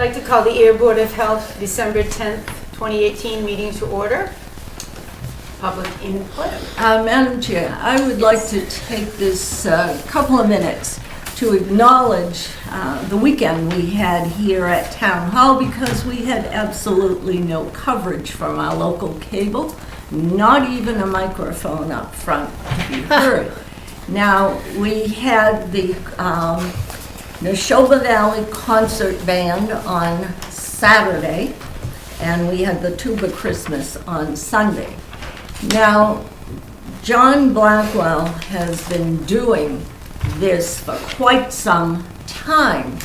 I'd like to call the Ayer Board of Health December 10th, 2018 meeting to order. Public input. Madam Chair, I would like to take this couple of minutes to acknowledge the weekend we had here at Town Hall, because we had absolutely no coverage from our local cable, not even a microphone up front to be heard. Now, we had the Neshoba Valley Concert Band on Saturday, and we had the Tuba Christmas on Sunday. Now, John Blackwell has been doing this for quite some time,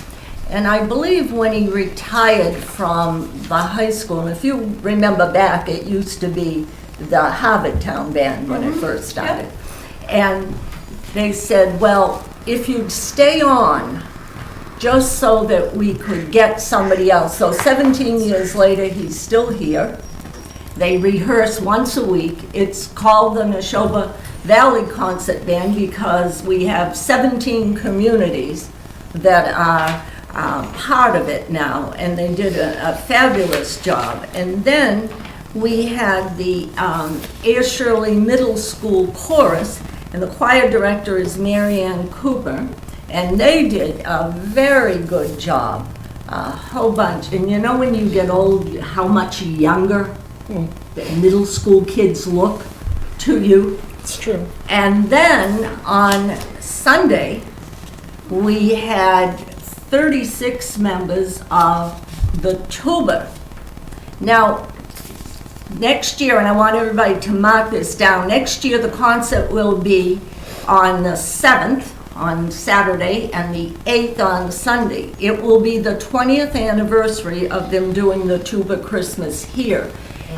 and I believe when he retired from the high school, and if you remember back, it used to be the Harvard Town Band when it first started. And they said, well, if you'd stay on just so that we could get somebody else. So 17 years later, he's still here. They rehearse once a week. It's called the Neshoba Valley Concert Band because we have 17 communities that are part of it now, and they did a fabulous job. And then we had the Ayer Shirley Middle School Chorus, and the choir director is Mary Ann Cooper, and they did a very good job, a whole bunch. And you know when you get old, how much younger the middle school kids look to you? It's true. And then on Sunday, we had 36 members of the tuba. Now, next year, and I want everybody to mark this down, next year the concert will be on the 7th, on Saturday, and the 8th on Sunday. It will be the 20th anniversary of them doing the Tuba Christmas here.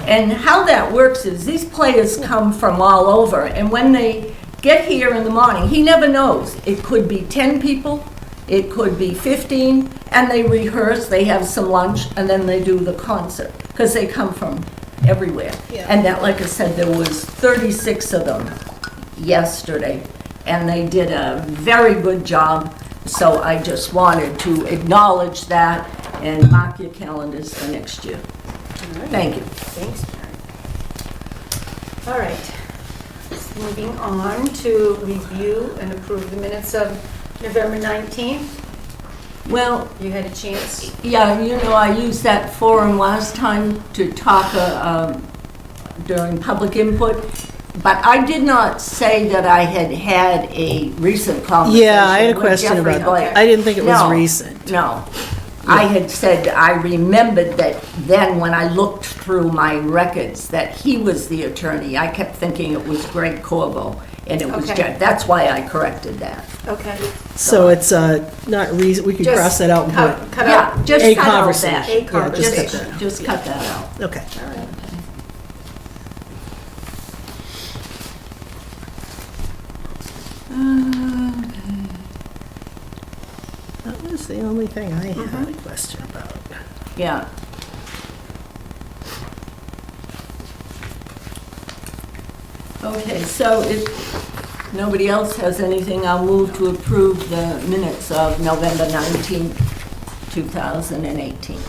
And how that works is these players come from all over, and when they get here in the morning, he never knows. It could be 10 people, it could be 15, and they rehearse, they have some lunch, and then they do the concert, because they come from everywhere. Yeah. And that, like I said, there was 36 of them yesterday, and they did a very good job. So I just wanted to acknowledge that and mark your calendars for next year. Thank you. Thanks, Mary. All right. Moving on to review and approve the minutes of November 19th. Well, You had a chance. yeah, you know, I used that forum last time to talk during public input, but I did not say that I had had a recent conversation. Yeah, I had a with question Jeffrey about Blake. that. I didn't think it was No, recent. No. I had said, I remembered that then when I looked through my records, that he was the attorney. I kept thinking it was Greg Corvo, and it was Okay. Jeff. That's why I corrected that. Okay. So it's not recent, we could Just cross that out and put, cut Yeah, out. just A cut out conversation. that. A Yeah, conversation. just cut that out. Just cut that out. okay. All right. That was the only thing I had a question about. Yeah. Okay, so if nobody else has anything, I'll move to approve the minutes of November 19th, 2018.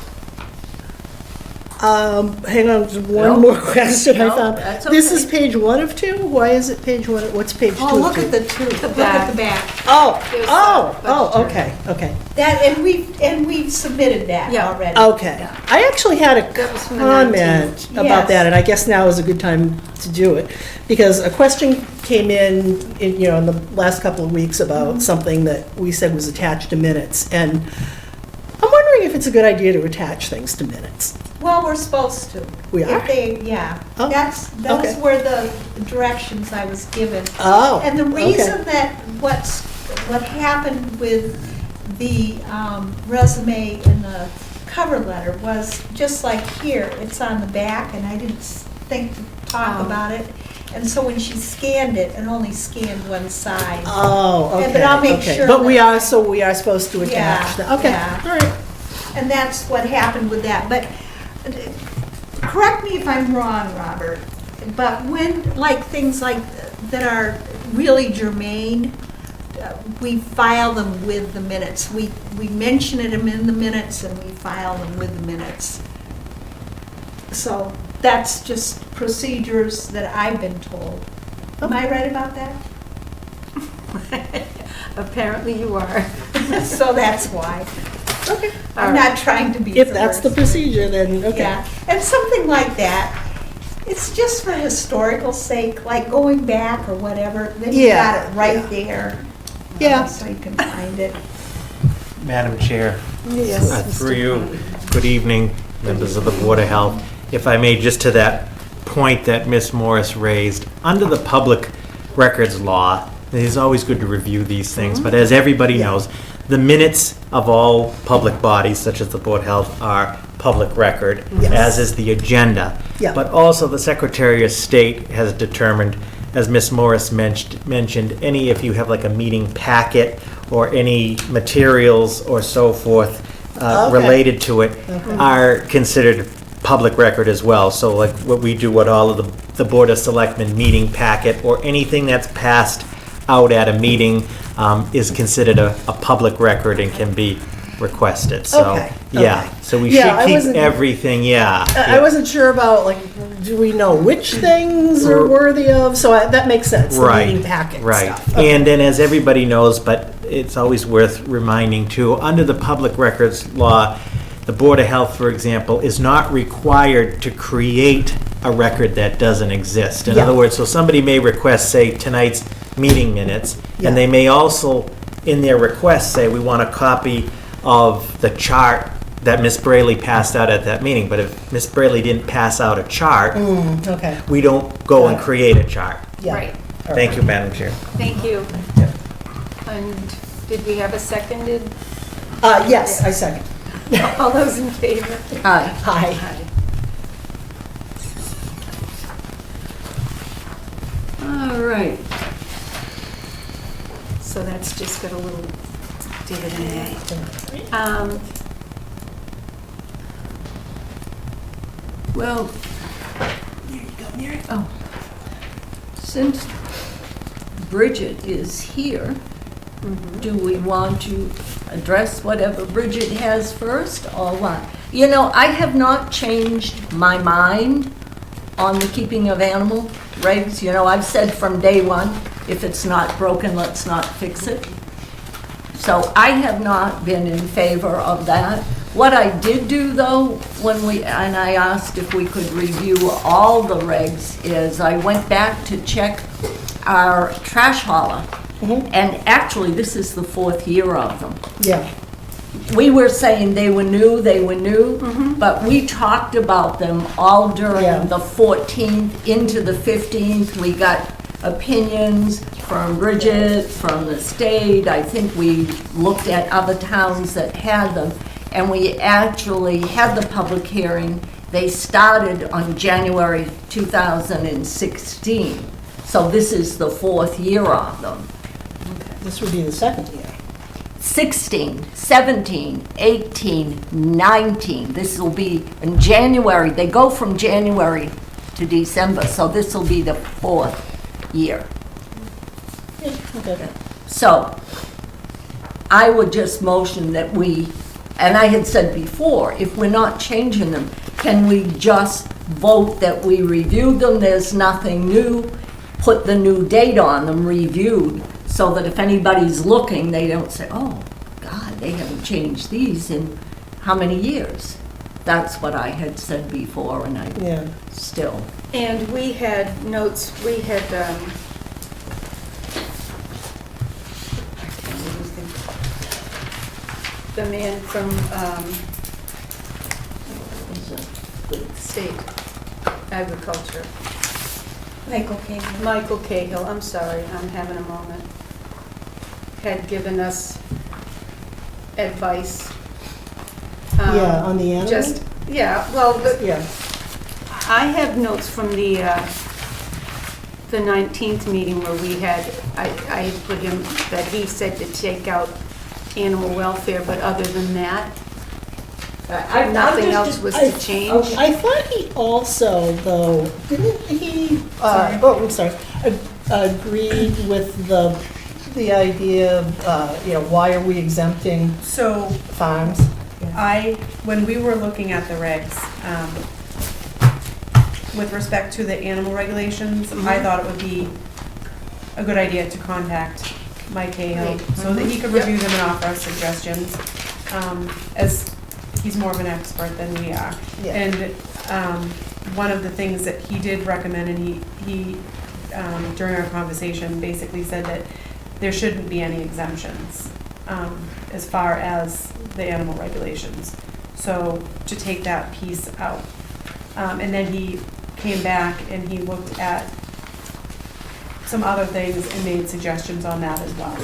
Hang on, just one No. more question I No, found. that's This is okay. page 1 of 2? Why is it page 1? What's page 2 Oh, of look 2? at the two, look at the back. Oh, There's oh, a bunch oh, of- okay, okay. That, and we've submitted that Yeah. already. Okay. I actually had a That was from the comment 19th. about Yes. that, and I guess now is a good time to do it. Because a question came in, in the last couple of weeks about something that we said was attached to minutes. And I'm wondering if it's a good idea to attach things to minutes. Well, we're supposed to. We are? If they, yeah. Oh, Those okay. were the directions I was given. Oh, And the okay. reason that what happened with the resume and the cover letter was just like here, it's on the back, and I didn't think to talk Oh. about it. And so when she scanned it, it only scanned one side. Oh, Yeah, okay. but I'll make okay. sure But we that- are, so we are supposed to attach that. Okay, yeah. all right. And that's what happened with that. But correct me if I'm wrong, Robert, but when, like, things like that are really germane, we file them with the minutes. We mention them in the minutes and we file them with the minutes. So that's just procedures that I've been told. Am I right about that? Apparently you are. So that's why. Okay. I'm not trying to be. If that's the subversive. procedure, then, okay. Yeah, and something like that, it's just for historical sake, like going back or whatever, then you Yeah, got it right yeah. there. Yeah. So you can find it. Madam Chair, Yes. through you, good evening, members of the Board of Health. If I may, just to that point that Ms. Morris raised, under the public records law, it is always good to review these things, but as everybody knows, the minutes of all public bodies, such as the Board of Health, are public record, Yes. as is the agenda. Yeah. But also, the Secretary of State has determined, as Ms. Morris mentioned, if you have like a meeting packet or any materials or so forth Okay. related to it, are considered public record as well. So like what we do, what all of the Board of Selectmen meeting packet or anything that's passed out at a meeting is considered a public record and can be requested. So, Okay, yeah, okay. so we Yeah, I should keep wasn't- everything, yeah. I wasn't sure about, like, do we know which things are worthy of? So that makes sense, the Right, meeting packet right. stuff. Okay. And then, as everybody knows, but it's always worth reminding too, under the public records law, the Board of Health, for example, is not required to create a record that doesn't exist. In Yeah. other words, so somebody may request, say, tonight's meeting minutes, Yeah. and they may also, in their request, say, we want a copy of the chart that Ms. Braley passed out at that meeting. But if Ms. Braley didn't pass out a chart, Okay, we don't go and Got it. create a chart. yeah. Right. All Thank right. you, Madam Chair. Thank you. And did we have a seconded? Yes, I second. All those in favor? Aye. Hi. All right. So that's just got a little divot in there. Well, oh, since Bridget is here, do we want to address whatever Bridget has first or what? You know, I have not changed my mind on the keeping of animal regs. You know, I've said from day one, if it's not broken, let's not fix it. So I have not been in favor of that. What I did do though, and I asked if we could review all the regs, is I went back to check our trash hauler. And actually, this is the 4th year of them. Yeah, We were saying they were new, but we talked about them all during Yeah. the 14th into the 15th. We got opinions from Bridget, from the state. I think we looked at other towns that had them, and we actually had the public hearing. They started on January 2016. So this is the 4th year of them. this would be the second year. 16, 17, 18, 19. This will be in January. They go from January to December, so this will be the 4th year. Okay. So I would just motion that we, and I had said before, if we're not changing them, can we just vote that we reviewed them, there's nothing new, put the new date on them, reviewed, so that if anybody's looking, they don't say, oh, God, they haven't changed these in how many years? That's what I had said before, and I Yeah. still. And we had notes, we had, the man from state agriculture, Michael King. Michael Cahill, I'm sorry, I'm having a moment, had given us advice. Yeah, on the animal? Just, yeah, well, Yeah, I have notes from the 19th meeting where we had, I had put him, that he said to take out animal welfare, but other than that, nothing else was to change. I thought he also, though, didn't he, I'm sorry, agreed with the the idea of, why are we exempting So farms? when we were looking at the regs, with respect to the animal regulations, I thought it would be a good idea to contact Mike Cahill Right. so that he could review them and offer us suggestions, as he's more of an expert than we are. Yeah. And one of the things that he did recommend, and he during our conversation, basically said that there shouldn't be any exemptions as far as the animal regulations. So to take that piece out. And then he came back and he looked at some other things and made suggestions on that as well.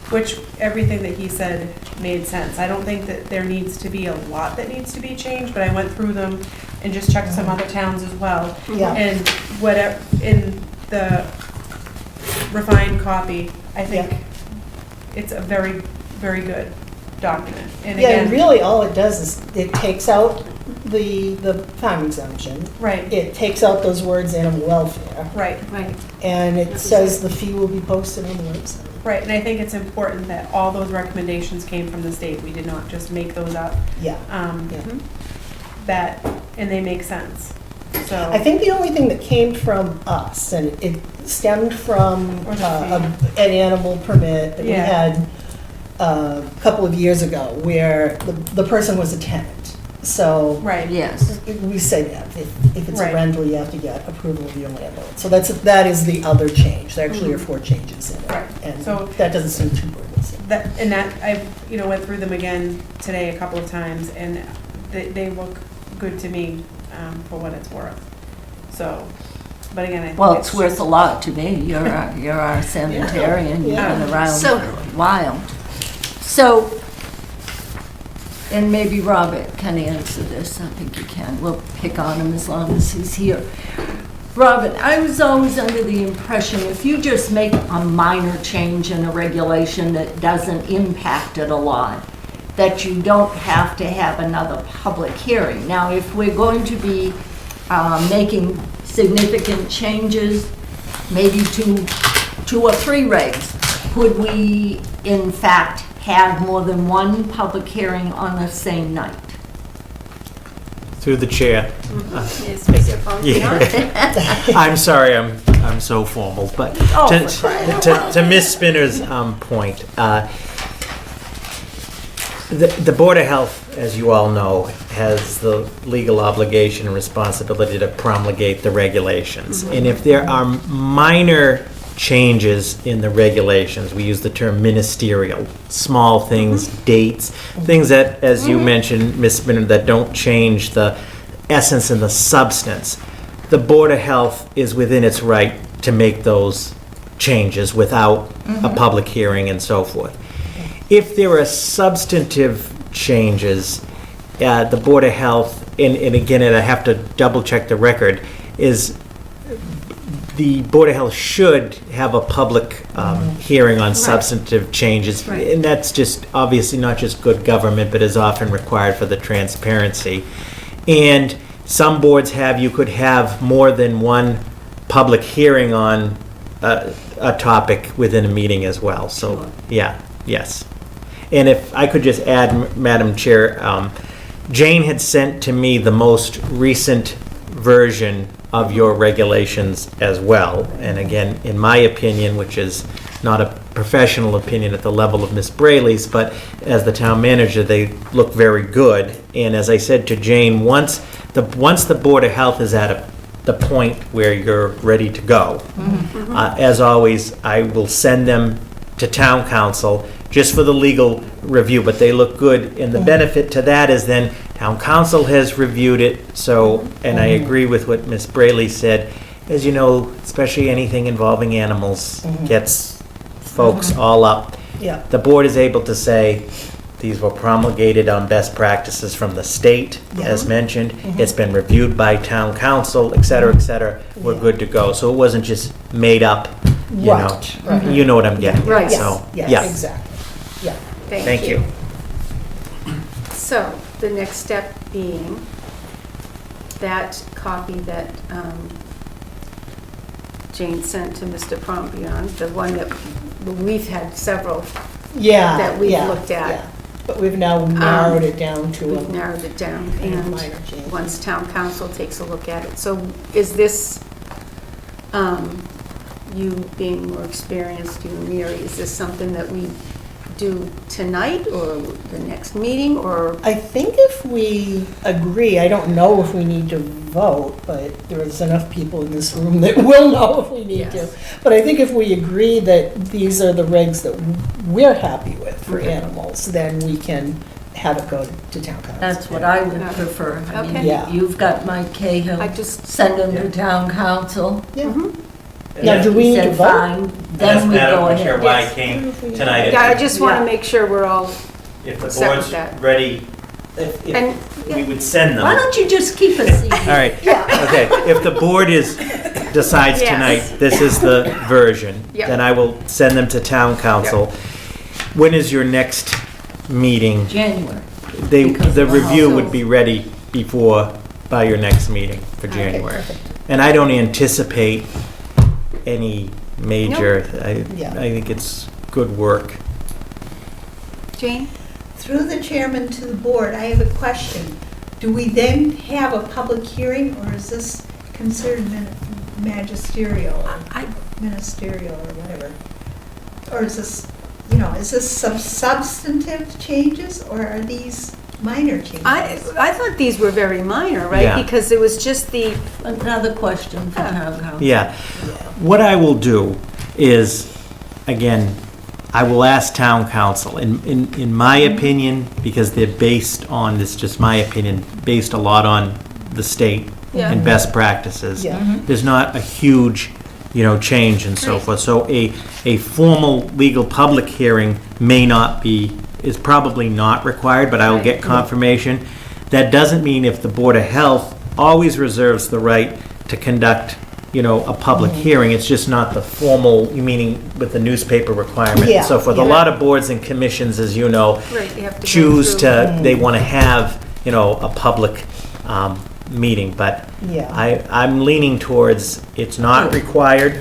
Which, everything that he said made sense. I don't think that there needs to be a lot that needs to be changed, but I went through them and just checked some other towns as well. Yeah. And whatever, in the refined copy, I think it's a very, very good document. And Yeah, and again, really all it does is it takes out the farm exemption. right, It takes out those words animal welfare, right, Right. and it says the fee will be posted on the website. right. And I think it's important that all those recommendations came from the state. We did not just make those up. Yeah. That, and they make sense. So. I think the only thing that came from us, and it stemmed from Or the an animal permit that we Yeah. had a couple of years ago, where the person was a tenant. So Right. Yes. we said, yeah, if it's a Right. rental, you have to get approval of your landlord. So that is the other change. There actually are 4 changes in it. Right. And So- that doesn't seem too burdensome. I went through them again today a couple of times, and they look good to me for what it's worth. So, but again, I think Well, it's worth a lot to me. You're our sanitarian. You've Yeah. been around So- for a while. So, and maybe Robert can answer this. I think he can. We'll pick on him as long as he's here. Robert, I was always under the impression if you just make a minor change in a regulation that doesn't impact it a lot, that you don't have to have another public hearing. Now, if we're going to be making significant changes, maybe to 2 or 3 regs, could we in fact have more than one public hearing on the same night? Through the chair. Is Mr. Fonzie on? I'm sorry, I'm so formal, but Oh, to, for crying out loud. to Ms. Spinner's point, the Board of Health, as you all know, has the legal obligation and responsibility to promulgate the regulations. And if there are minor changes in the regulations, we use the term ministerial, small things, dates, things that, as you mentioned, Ms. Spinner, that don't change the essence and the substance, the Board of Health is within its right to make those changes without a public hearing and so forth. If there are substantive changes, the Board of Health, and again, and I have to double check the record, is the Board of Health should have a public hearing on substantive changes. Right. And that's just obviously not just good government, but is often required for the transparency. And some boards you could have more than one public hearing on a topic within a meeting as well. So, yeah, yes. And if I could just add, Madam Chair, Jane had sent to me the most recent version of your regulations as well. And again, in my opinion, which is not a professional opinion at the level of Ms. Braley's, but as the town manager, they look very good. And as I said to Jane, once the Board of Health is at the point where you're ready to go, as always, I will send them to town council just for the legal review, but they look good. And the benefit to that is then town council has reviewed it. So, and I agree with what Ms. Braley said. As you know, especially anything involving animals gets folks all up. Yeah. The board is able to say, these were promulgated on best practices from the state, as mentioned. It's been reviewed by town council, et cetera, we're good to go. So it wasn't just made up, you know. Right. You know what I'm getting Right. at, so, Yes, yeah. exactly. Yeah. Thank you. So, the next step being that copy that Jane sent to Mr. Pompion, the one that we've had several Yeah. that we've yeah, looked at. yeah. But we've now narrowed it down to We've a narrowed it down, kind of and minor change. once town council takes a look at it. So is this, you being more experienced, you and Mary, is this something that we do tonight or the next meeting, or? I think if we agree, I don't know if we need to vote, but there's enough people in this room that will know if we need to. Yes. But I think if we agree that these are the regs that we're happy with for Okay. animals, then we can have it go to town council. That's what I would Yeah. prefer. I mean, Okay. Yeah. you've got Mike Cahill, I just, send him to town council. Yeah. Mhm. Now, do we He need to said, vote? fine, then we go Madam Chair, ahead. why I Yes. came tonight. yeah, I just want Yeah. to make sure we're all, If the set with board's that. ready, if and, we would send them. Why don't you just keep a seat? All right, okay, if the board decides Yes. tonight, this is the version, Yeah. then I will send them to town council. When is your next meeting? January. They, Because the of the review would holidays. be ready by your next meeting for Okay, January. perfect. And I don't anticipate any major, Yeah. I think it's good work. Jane? Through the chairman to the board, I have a question. Do we then have a public hearing, or is this considered magisterial, or I- ministerial, or whatever? Or is this, is this some substantive changes, or are these minor changes? I thought these were very minor, right? Yeah. Because it was just the, Another question for town council. Yeah. What I will do is, again, I will ask town council, in my opinion, because they're based on, this is just my opinion, based a lot on the state Yeah. and best practices. Yeah. There's not a huge, change and so Right. forth. So a formal legal public hearing is probably not required, but I will Right. get confirmation. That doesn't mean if the Board of Health always reserves the right to conduct, a public hearing, it's just not the formal, meaning with the newspaper requirement Yeah, and so forth. A yeah. lot of boards and commissions, as you know, right, you have to go choose through. to, they want to have, a public meeting, but Yeah. I'm leaning towards it's not required.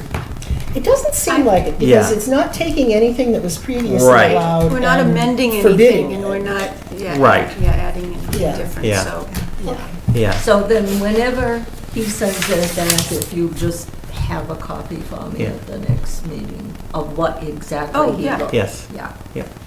It doesn't seem like it, because Yeah. it's not taking anything that was previously Right. allowed. We're not and amending forbidding anything, and it. we're not, Right. adding anything Yeah. different, Yeah. so. Yeah. Yeah. So then whenever he sends it back, if you just have a copy for me Yeah. at the next meeting of what exactly Oh, he yeah. wrote. Yes. Yeah.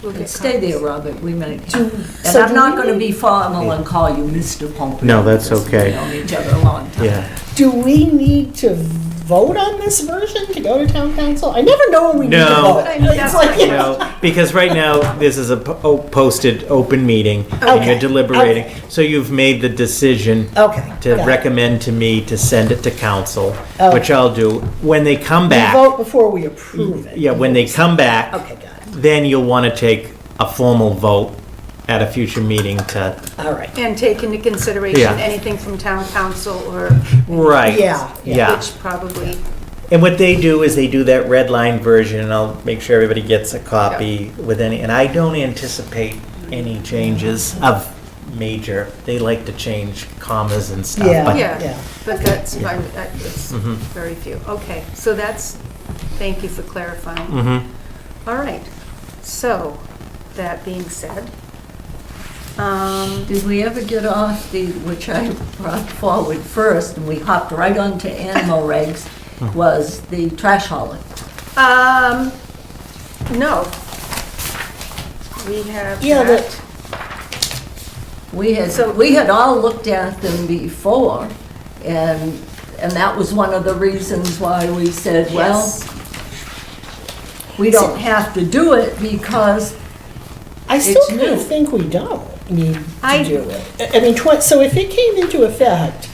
We'll And get stay there, copies. Robert, we might, Do- and so I'm do not we gonna need- be formal and call you Mr. Pompey. No, that's because okay. We've known each other a long time. Yeah. Do we need to vote on this version to go to town council? I never know when we need to No. vote. I know, It's that's like, what- you You know, know, because right now, this is a posted open meeting, and Okay. you're deliberating, Okay. so you've made the decision Okay. to got it. recommend to me to send it to council, Okay. which I'll do. When they come We back, vote before we approve it. yeah, when they come back, Okay, got it. then you'll want to take a formal vote at a future meeting to, All right. And take into consideration Yeah. anything from town council or. right. Yeah, Yeah. Which probably, And what they do is they do that red line version, and I'll make sure everybody gets a copy with any, and I don't anticipate any changes of major. They like to change commas and stuff, Yeah. but yeah, but that's Yeah. fine, it's Mhm. very few. Okay, so thank you for clarifying. Mhm. All right, so, that being said, Did we ever get off which I brought forward first, and we hopped right onto animal regs, was the trash hauler. no. We have Yeah, that. So- We had all looked at them before, and that was one of the reasons why we said, well, Yes. we don't have to do it because I still It's kind new. of think we don't need I- to do it. I mean, so if it came into effect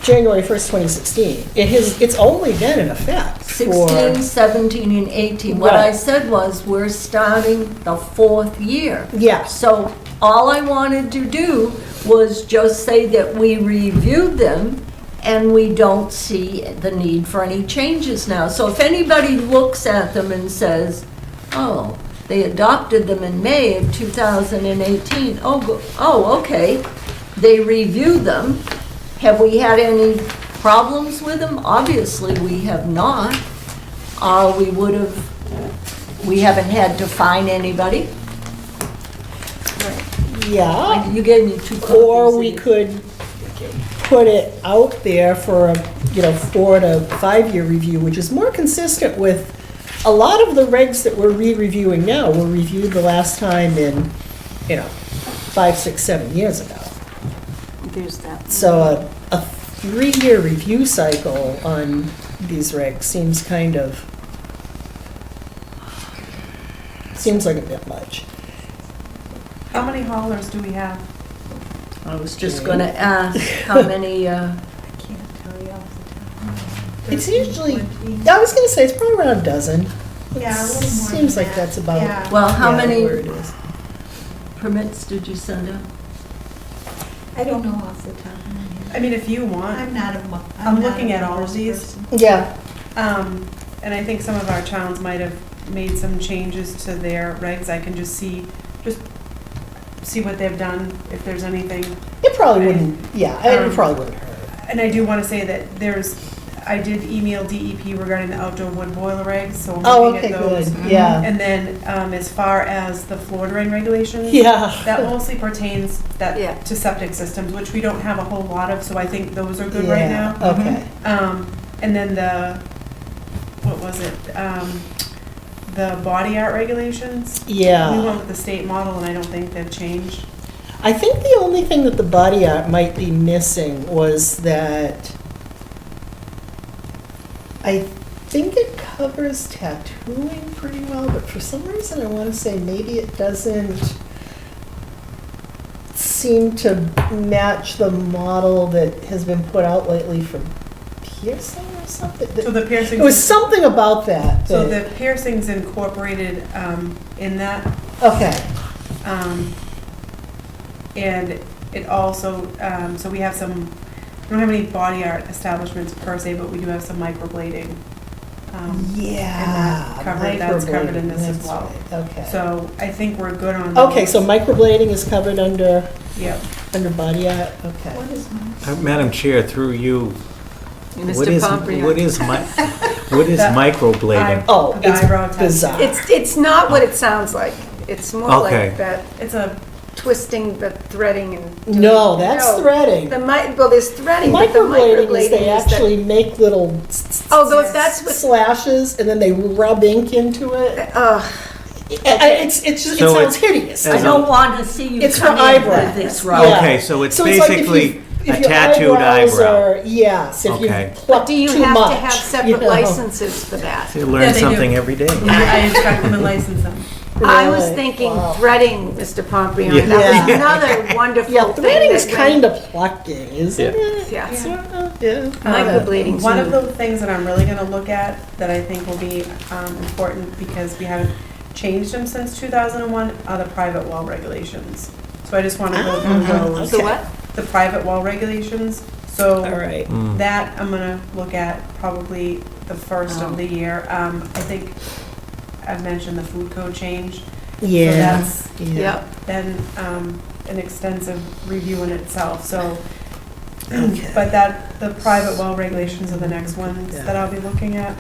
January 1st, 2016, it's only been in effect for... 16, 17, and 18. What I Right. said was, we're starting the 4th year. Yeah. So all I wanted to do was just say that we reviewed them and we don't see the need for any changes now. So if anybody looks at them and says, oh, they adopted them in May of 2018, oh, okay, they reviewed them. Have we had any problems with them? Obviously, we have not. or we haven't had to fine anybody. Yeah, You gave me 2 copies. or we could put it out there for a, 4 to 5 year review, which is more consistent with a lot of the regs that we're re-reviewing now were reviewed the last time in, 5, 6, 7 years ago. There's that. So a 3-year review cycle on these regs seems like a bit much. How many haulers do we have? I was just gonna ask how many, I can't tell you off the top of my head. It's usually, 13, I was gonna say, it's probably around a dozen. Yeah, a little more Seems than like that. that's about. Yeah. well, how yeah, many where it is. permits did you send out? I don't know off the top of my head. I mean, if you want, I'm not a. I'm not looking a at all of numbers these. person. Yeah, and I think some of our towns might have made some changes to their regs. I can just see what they've done, if there's anything. it probably wouldn't, it Um, probably wouldn't hurt. And I do want to say that I did email DEP regarding the outdoor wood boiler regs, so I'm Oh, looking okay, at those. good, yeah, And then, as far as the floor drain regulations. yeah. That mostly pertains Yeah. to septic systems, which we don't have a whole lot of, so I think those are good right Yeah, now. okay. And then what was it? The body art regulations. We Yeah. went with the state model, and I don't think they've changed. I think the only thing that the body art might be missing was that I think it covers tattooing pretty well, but for some reason I want to say maybe it doesn't seem to match the model that has been put out lately for piercing or something. So the piercings. It was something about that. So that- the piercings incorporated in that, Okay, and it also, so we have some, we don't have any body art establishments per se, but we do have some microblading. yeah. That's covered in microblading, this as that's well. right, Okay. So I think we're good on those. Okay, so microblading is covered under Yep. body art, okay. What is mine? Madam Chair, through you, what Mr. is, Pompriano. what is That- microblading? Oh, The eyebrow it's tattoo. bizarre. It's not what it sounds like. It's more Okay. like that It's a, twisting, the threading and. doing- No, that's No. threading. Well, there's threading, but the Microblading is they that- actually make little Oh, that's what, slashes and then they rub ink into it. It's just, it So sounds it's- hideous. I don't want to see you It's for come in eyebrows. with this, Yeah. Rob. Okay, so it's So it's like if basically you- a if your tattooed eyebrows eyebrow. are- Yes, if you Okay. but pluck do you too have much. to have separate you know. licenses for that? You Yeah, learn they do. something every day. I inspect them and license them. I was Really? thinking Wow. threading, Mr. Pompriano. Yeah. That was Yeah. another wonderful Yeah, thing. threading's that kind of plucking, isn't Yeah. it? Yeah. Sort of, yeah. Microblading's One of new. the things that I'm really gonna look at, that I think will be important, because we haven't changed them since 2001, are the private well regulations. So I just wanna go through those. So what? The private well regulations, so. All right. Mm. That I'm gonna look at probably the first of the year. I think I've mentioned the food code change. Yeah. So that's Yeah. Yep. then an extensive review in itself, so. Okay. But the private well regulations are the next ones Yeah. that I'll be looking at.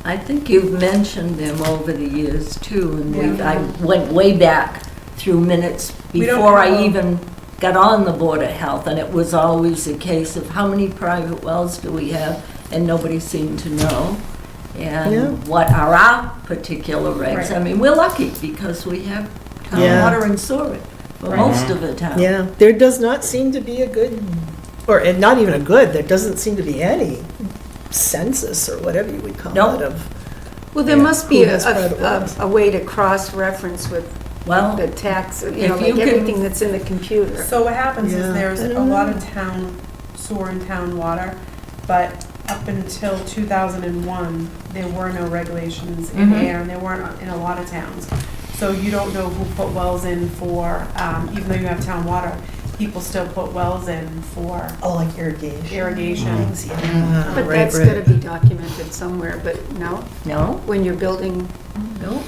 I think you've mentioned them over the years too, and Yeah. I went way back through minutes We don't before I have a- even got on the Board of Health, and it was always a case of how many private wells do we have, and nobody seemed to know. Yeah. And what are our particular regs? Right. I mean, we're lucky because we have town Yeah. water and sewer for Right. most of the town. Yeah, there does not seem to be a good, or and not even a good, there doesn't seem to be any census or whatever you would call No. it of, Well, there Yeah. must be Who has private wells? a way to cross-reference with Well, the tax, if like you can- everything that's in the computer. So what happens Yeah. is there's I a don't lot know. of town sewer and town water, but up until 2001, there were no regulations in Mhm. air, and there weren't in a lot of towns. So you don't know who put wells in for, even though you have town water, people still put wells in for oh, like irrigation. irrigation. Things, yeah. But Right, that's right. gotta be documented somewhere, but no, no, when you're building, no,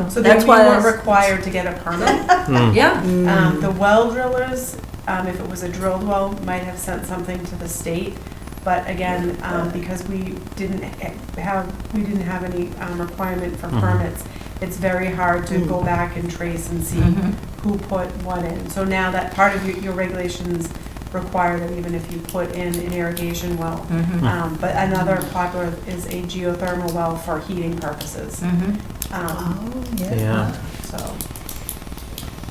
So That's then why you I weren't was- required to get a permit. Mm. yeah. Mm. The well drillers, if it was a drilled well, might have sent something to the state. But again, because we didn't have any requirement for permits, it's very hard to go back and trace and see who put what in. So now that part of your regulations require that even if you put in an irrigation well, but another popular is a geothermal well for heating purposes. Yeah. So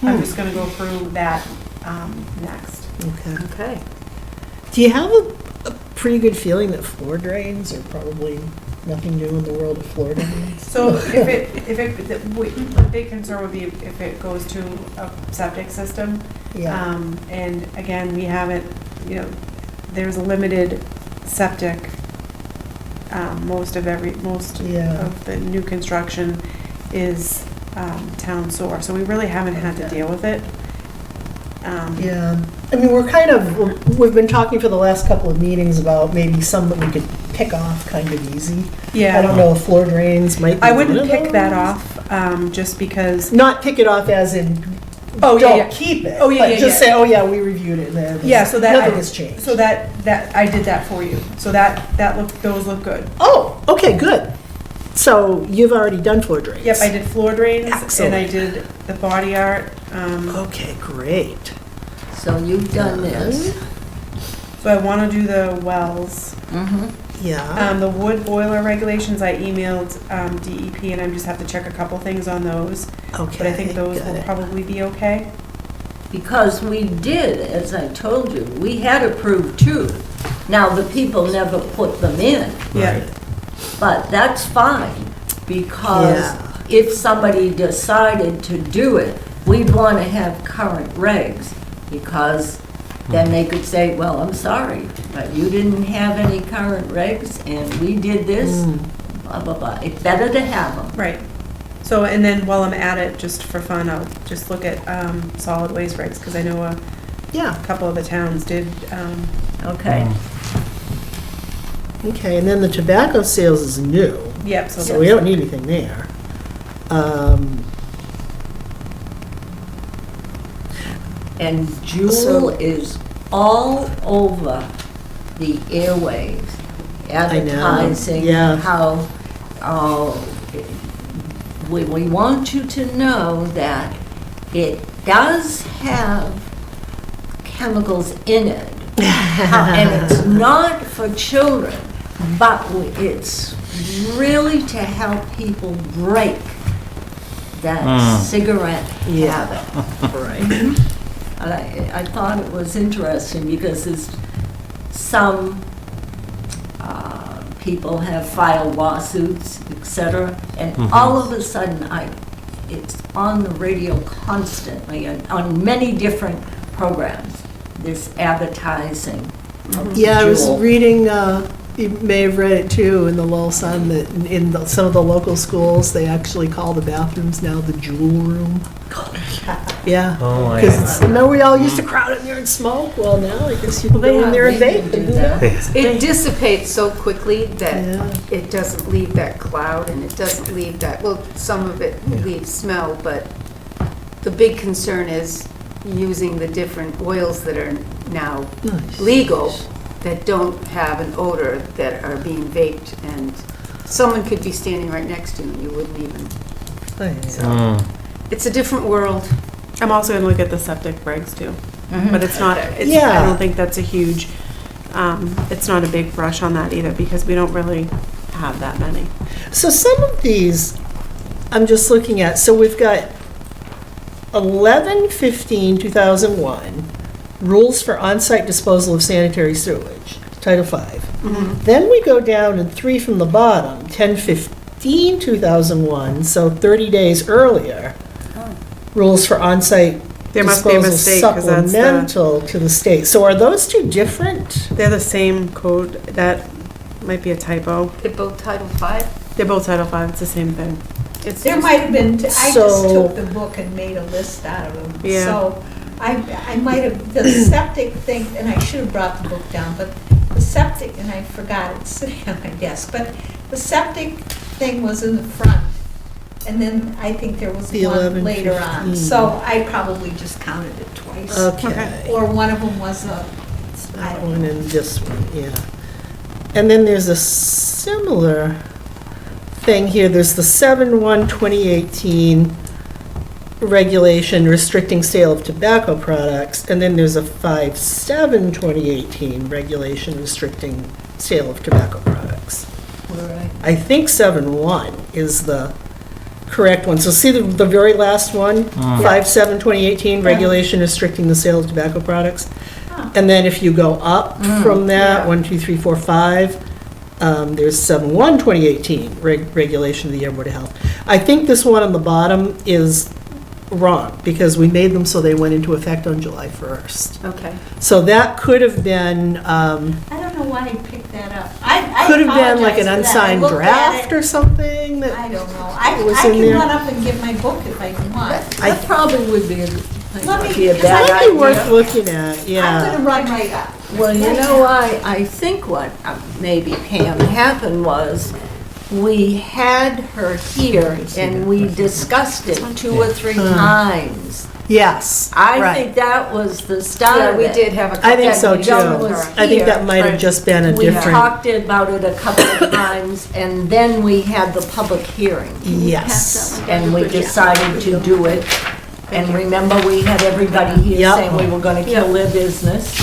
I'm just gonna go through that next. Okay. Okay. Do you have a pretty good feeling that floor drains are probably nothing new in the world of floor drains? So the big concern would be if it goes to a septic system. Yeah. And again, we haven't, there's a limited septic. Most of the new construction is town sewer, so we really haven't had to deal with it. Yeah, I mean, we've been talking for the last couple of meetings about maybe some that we could pick off kind of easy. Yeah. I don't know if floor drains might be I one wouldn't of pick that those. off, just because. Not pick it off as in, Oh, yeah, don't yeah. keep it. Oh, yeah, but yeah, just yeah. say, oh yeah, we reviewed it there. Yeah, so that Nothing has changed. So that I did that for you. So those look good. Oh, okay, good. So you've already done floor drains? Yep, I did floor drains Excellent. and I did the body art. Okay, great. So you've done this. So I want to do the wells. Yeah. The wood boiler regulations, I emailed DEP and I just have to check a couple things on those. Okay. But I think those got will it. probably be okay. Because we did, as I told you, we had approved 2. Now, the people never put them in, Yeah. but that's fine, because Yeah. if somebody decided to do it, we'd want to have current regs, because then they could say, well, I'm sorry, but you didn't have any current regs, and we did this, blah, blah, blah. It's better to have them. Right. So, and then while I'm at it, just for fun, I'll just look at solid waste regs, because I know a Yeah. couple of the towns did. Okay. Okay, and then the tobacco sales is new, Yep, so we don't need anything there. And Jewel So- is all over the airwaves, advertising yeah. how, we want you to know that it does have chemicals in it. And it's not for children, but it's really to help people break that cigarette Yeah. habit. Right. And I thought it was interesting because there's some people have filed lawsuits, et cetera, and all of a sudden it's on the radio constantly and on many different programs, this advertising of Yeah, I was Juul. reading, you may have read it too, in the Lowell Sun, that in some of the local schools, they actually call the bathrooms now the Juul room. Yeah. Oh, my Because God. remember we all used to crowd in there and smoke? Well, now I guess you can Well, go in there and they vape do and do that. that. It dissipates so quickly Yeah. that it doesn't leave that cloud and it doesn't leave that, well, some of it leaves smell, but the big concern is using the different oils that are now Nice. legal that don't have an odor that are being vaped, and someone could be standing right next to you and you wouldn't even. Oh, yeah. So it's a different world. I'm also going to look at the septic regs too. But it's not, I Yeah. don't think that's a huge, it's not a big brush on that either, because we don't really have that many. So some of these, I'm just looking at, so we've got 11/15/2001, rules for on-site disposal of sanitary sewage, Title V. Then we go down and 3 from the bottom, 10/15/2001, so 30 days earlier, rules for on-site There must be a disposal mistake, 'cause that's the- supplemental to the state. So are those two different? They're the same code, that might be a typo. They're both Title V. They're both Title V, it's the same thing. It's There just- might have been, I just So- took the book and made a list out of them. Yeah. So I might have, the septic thing, and I should have brought the book down, but the septic, and I forgot, it's sitting on my desk, but the septic thing was in the front. And then I think there was The one later 11/15. on. So I probably just counted it twice. Okay. Or one of them was a, I That don't one know. and this one, yeah. And then there's a similar thing here. There's the 7/1/2018 regulation restricting sale of tobacco products, and then there's a 5/7/2018 regulation restricting sale of tobacco products. I think 7/1 is the correct one. So see the very last one? 5/7/2018, regulation restricting the sale of tobacco products. And then if you go up from that, 1, 2, 3, 4, 5, there's 7/1/2018, regulation of the Ayer Board of Health. I think this one on the bottom is wrong, because we made them so they went into effect on July 1st. Okay. So that could have been, I don't know why he picked that up. I could have been like an apologize for that. I unsigned looked at draft it. or something I that, don't know. I was can in there. run up and get my book if I want. That probably would be a Let me- be a because bad might be worth idea. looking at, I'm yeah. gonna run right up. Well, you know, I think what maybe Pam happened was, we had her here and we discussed it 2 or 3 times. Yes, I right. think that was the start Yeah, of we it. did have a couple. I think so Yeah, too. Joan was I think that here. might have just been a We different, talked about it a couple of times, and then we had the public hearing. yes. And we decided to do it. And remember, we had everybody here Yep. saying we were gonna kill their business.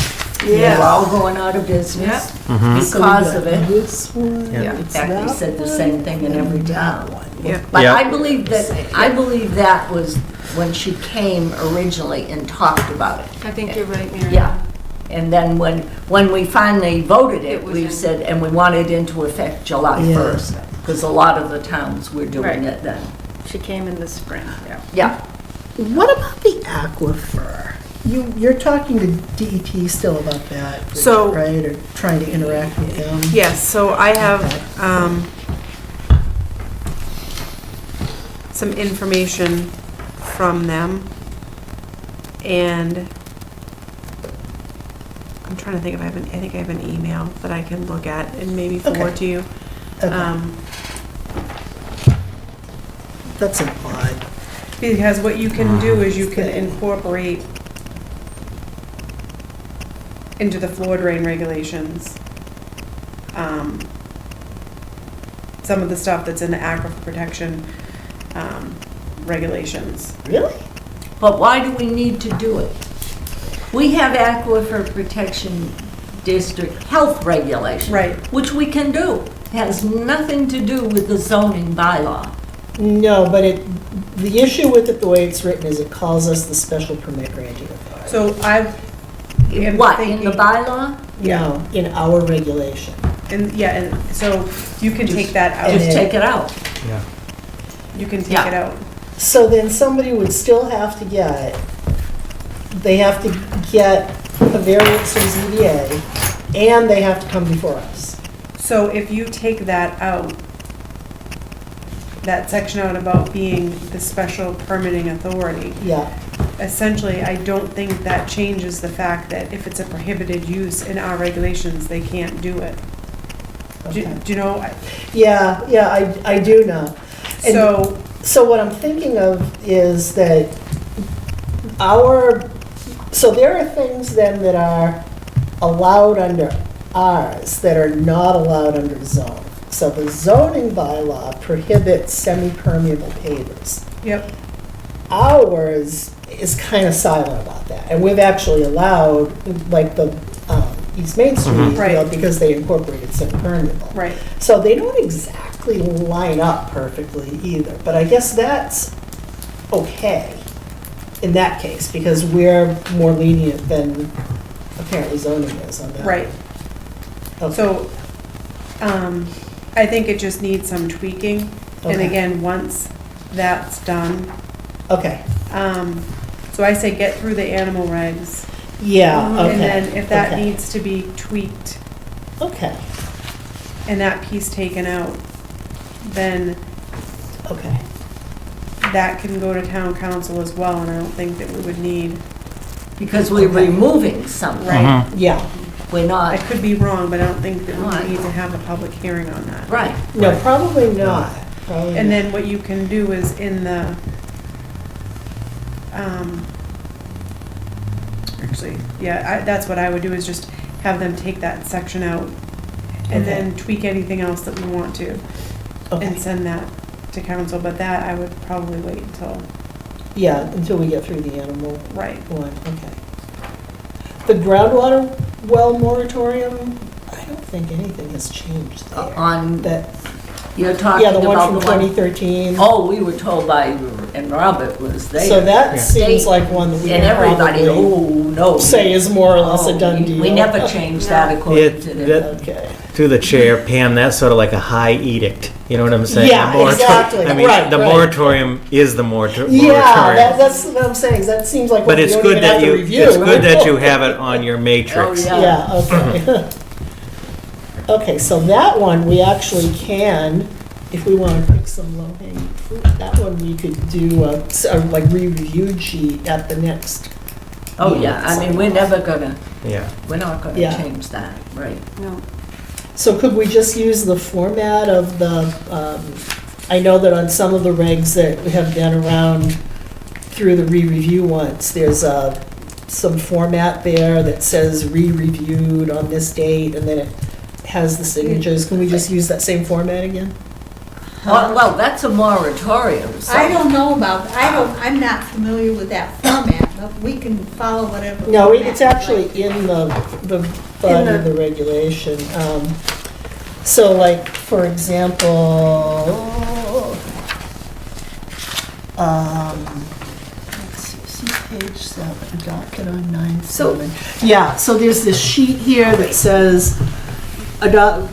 They're all going out of business because of it. This one, Yeah. it's In fact, we that said the one, same thing in and every that town. one. But Yeah. I believe that was when she came originally and talked about it. I think you're right, Mary. Yeah. And then when we finally voted It it, was we in- said, and we wanted into effect July Yeah. 1st, because a lot of the towns were doing Right. it then. She came in the spring, yeah. Yeah. What about the aquifer? You're talking to DEP still about that, So- right? Or trying to interact with them? Yes, so I have some information from them, and I'm trying to think if I think I have an email that I can look at and maybe forward to you. Okay. That's implied. Because what you can do is you can incorporate into the floor drain regulations, some of the stuff that's in the aquifer protection, regulations. Really? But why do we need to do it? We have Aquifer Protection District health regulations. Right. Which we can do. Has nothing to do with the zoning bylaw. No, but the issue with it, the way it's written, is it calls us the special permit granting authority. So I am What, in the thinking, bylaw? No, in our regulation. and so you can take that Just out. take it out. Yeah. You can take Yeah. it out. So then somebody would still have to they have to get a variance from ZBA, and they have to come before us. So if you take that out, that section out about being the special permitting authority, Yeah, essentially, I don't think that changes the fact that if it's a prohibited use in our regulations, they can't do it. Do okay. do you know? Yeah, I do know. And So, so what I'm thinking of is that so there are things then that are allowed under ours that are not allowed under zone. So the zoning bylaw prohibits semi-permeable pavers. yep, Ours is kind of silent about that, and we've actually allowed, like the East Main Street, Right. because they incorporated semi-permeable. right. So they don't exactly line up perfectly either, but I guess that's okay in that case, because we're more lenient than apparently zoning is on that. Right. Okay. So, I think it just needs some tweaking. And Okay. again, once that's done, Okay, so I say get through the animal regs. yeah, okay. And then if that okay, needs to be tweaked Okay, and that piece taken out, then okay, that can go to town council as well, and I don't think that we would need, Because we're Okay. removing something. right? yeah. We're I not, could be wrong, but I don't think that we Right. would need to have a public hearing on that. right. No, probably not. Probably And not. then what you can do is in the, actually, yeah, that's what I would do, is just have them take that section out and then tweak anything else that we want to, Okay. and send that to council, but that I would probably wait until, Yeah, until we get through the animal right. one, okay. The groundwater well moratorium, I don't think anything has changed there. On, That, you're talking yeah, the one about from the one. 2013. Oh, we were told by, and Robert was there. So that Yeah. seems like one that we And can everybody, probably oh, no. say is more or less Oh, a done we- deal. We never changed that according to the. Okay. Through the chair, Pam, that's sort of like a high edict, you know what I'm saying? Yeah, The moratorium- exactly. I mean, Right, the right. moratorium is the moratorium. Yeah, that's what I'm saying, that seems like what But we it's don't good even have that to you, review. it's good that you have it on your matrix. Oh, Yeah, okay. Okay, so that one, we actually can, if we want to pick some low-hanging fruit, that one we could do a like re-reviewed sheet at the next. Oh, yeah, I mean, we're never gonna, Yeah. we're not gonna Yeah. change that, right? No. So could we just use the format of the, I know that on some of the regs that have been around through the re-review once, there's some format there that says re-reviewed on this date, and then it has the signatures. Can we just use that same format again? Well, that's a moratorium, so. I don't know about, I'm not familiar with that format, but we can follow whatever. No, format it's you actually like. in the body of the regulation. So like, for example, let's see page 7, adopted on 9/7. Yeah, so there's this sheet here that says,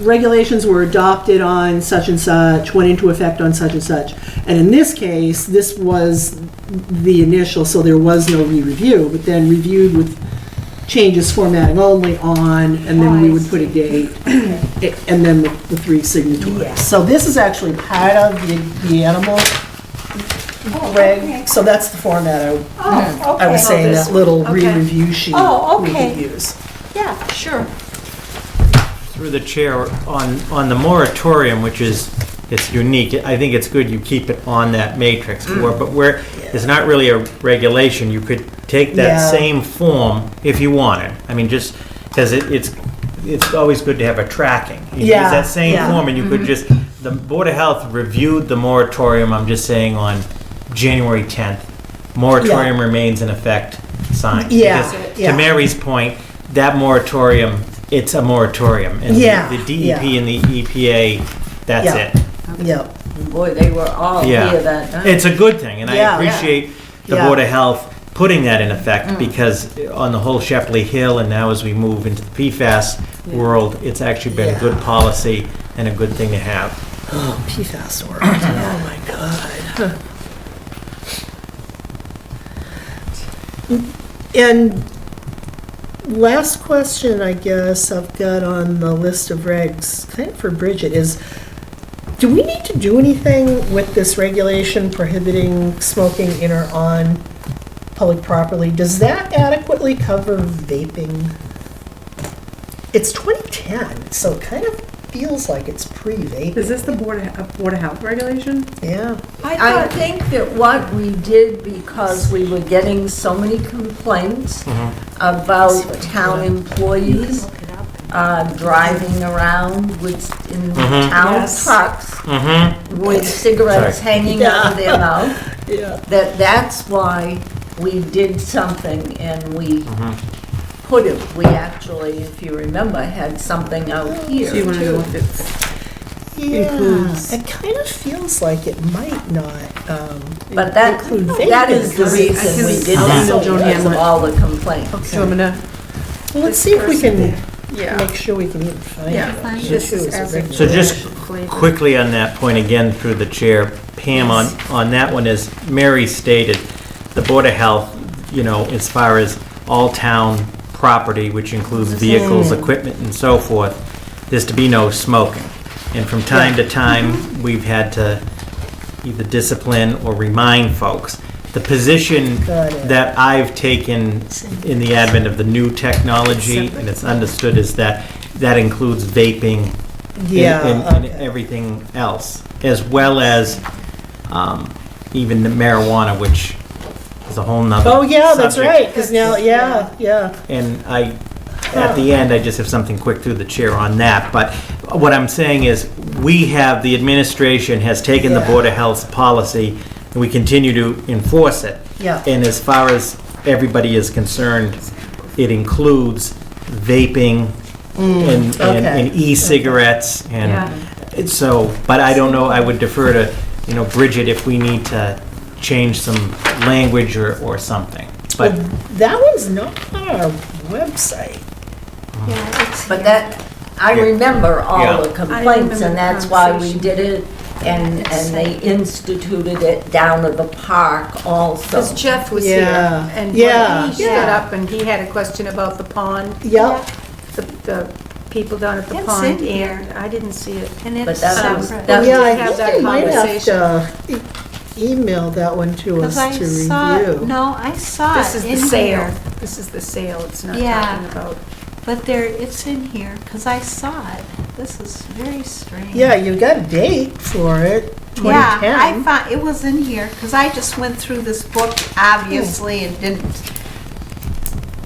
regulations were adopted on such and such, went into effect on such and such. And in this case, this was the initial, so there was no re-review, but then reviewed with changes formatting only on, and then we would put a date, and then the 3 signatories. So this is actually part of the animal okay. reg, so that's the format I Oh, was okay. saying, that little Okay. re-review sheet Oh, we okay. could use. Yeah, sure. Through the chair, on the moratorium, which is, it's unique, I think it's good you keep it on that matrix, but where it's not really a regulation, you could take that Yeah. same form if you wanted. I mean, just, because it's always good to have a tracking. You Yeah, use that same yeah. form, and you could just, the Board of Health reviewed the moratorium, I'm just saying, on January 10th. Moratorium remains in effect, signed. Yeah, Because yeah. to Mary's point, that moratorium, it's a moratorium. And Yeah, the DEP and the EPA, that's Yeah. it. Yep. Boy, they were all Yeah. here that night. It's a good thing, and I Yeah. appreciate the Yeah. Board of Health putting that in effect, because on the whole Shepley Hill, and now as we move into the PFAS world, it's actually been a Yeah. good policy and a good thing to have. Oh, PFAS world. Oh, my God. And last question, I guess, I've got on the list of regs, kind of for Bridget, is do we need to do anything with this regulation prohibiting smoking in or on public property? Does that adequately cover vaping? It's 2010, so it kind of feels like it's pre-vaping. Is this the Board of Health regulation? Yeah. I think that what we did, because we were getting so many complaints about town employees driving around in town Yes. trucks Mm-hmm. with cigarettes Sorry. hanging out of their mouth, Yeah. that's why we did something and we put it, we actually, if you remember, had something out here. So you want to know too. if it's, Yeah, includes- it kind of feels like it might not But that, include that is the vaping. reason we did I'll that, email Joan because of Hamlet. all the complaints. do you want me to? Well, let's see if we can Yeah. make sure we can even find Yeah. it. Find Just it. as a As a- regular- So just Flavor. quickly on that point, again, through the chair, Pam, on that one, as Mary stated, the Board of Health, you know, as far as all town property, which includes vehicles, equipment, and so forth, there's to be no smoking. And from time to time, we've had to either discipline or remind folks. The position Got it. that I've taken in the advent of the new technology, and it's understood, is that that includes vaping Yeah, and okay. everything else, as well as even the marijuana, which is a whole nother Oh, yeah, that's subject. right, because now, yeah. And I at the end, I just have something quick through the chair on that. But what I'm saying is, the administration has taken the Yeah. Board of Health's policy, and we continue to enforce it. Yeah. And as far as everybody is concerned, it includes vaping and okay. e-cigarettes, and Yeah. so, but I don't know, I would defer to, Bridget if we need to change some language or something. But Well, that one's not on our website. Yeah, it's But here. that, I Yeah. remember Yeah. all the complaints, remember and the that's why we conversation. did it, and they instituted it down at the park also. Because Jeff was Yeah. here, and Yeah. he stood Yeah. up and he had a question about the pond, Yep. the people down at the It's pond, in here. and I didn't see it. And But it's that was, separate. that Yeah, was, I have think that you might have conversation. to email that one to us Because I to saw, review. no, I saw This it is the in sale. here. This is the sale, it's not Yeah. talking about. But it's in here, because I saw it. This is very strange. Yeah, you got a date for it, Yeah, 2010. I found, it was in here, because I just went through this book, obviously, and didn't,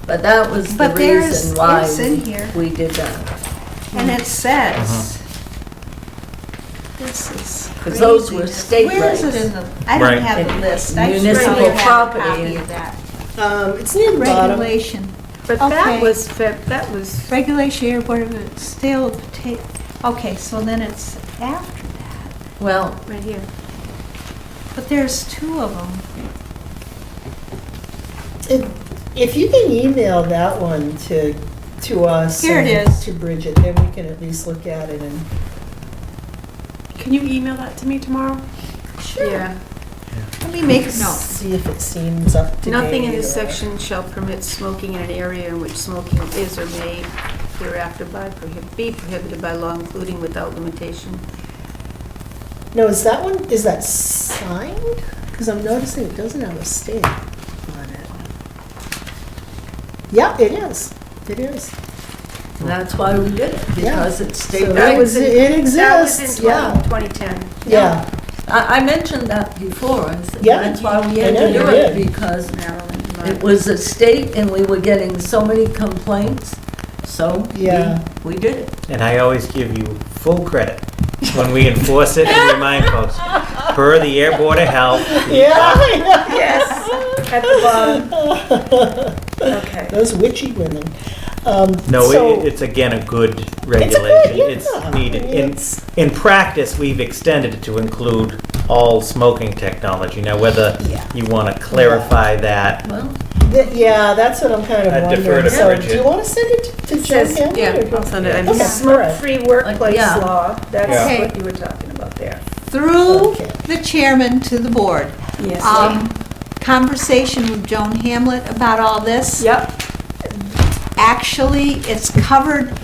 but that was the But there's- reason why it's in here. we did that. and it says, this is Because those were craziness. state Where is it regs. in the, I don't Right. have the list. I should Municipal probably have a property. copy of that. It's near the bottom. Regulation, But that Okay. was, that was, regulation, airborne, stale, okay, so then it's after that. Well, right here. But there's two of them. If you can email that one to us. Here it and is. To Bridget, then we can at least look at it and. Can you email that to me tomorrow? Yeah. Let me make a note. See if it seems up to date. Nothing in this or- section shall permit smoking in an area in which smoking is or may hereafter be prohibited by law, including without limitation. No, is that signed? Because I'm noticing it doesn't have a stamp on it. Yeah, it is. It is. and that's why we did it, because it's state So That regs. was in- It exists, That was in yeah. 2010. Yeah, I mentioned that before, I said, Yeah, that's why we I had know to you do it, did. because Maryland. it was a state and we were getting so many complaints, so Yeah. we did it. And I always give you full credit when we enforce it and remind folks, per the Air Board of Health. yeah. Yes, at the bottom. Okay. Those witchy women. No, So- it's again a good It's regulation. yeah. It's needed. It's- In practice, we've extended it to include all smoking technology. Now, whether Yeah. you want to clarify that, Well, Yeah, that's what I'm kind of I'd defer wondering. to So, Bridget. do you want to send it to Joe Says- Campbell? yeah, or do- I'll send it. I Okay, missed- all right. Smoke-free workplace Yeah. law, that's Yeah. what you were talking about there. Through Okay. the chairman to the board. Yes. Conversation with Joan Hamlet about all this. Yep, Actually, it's covered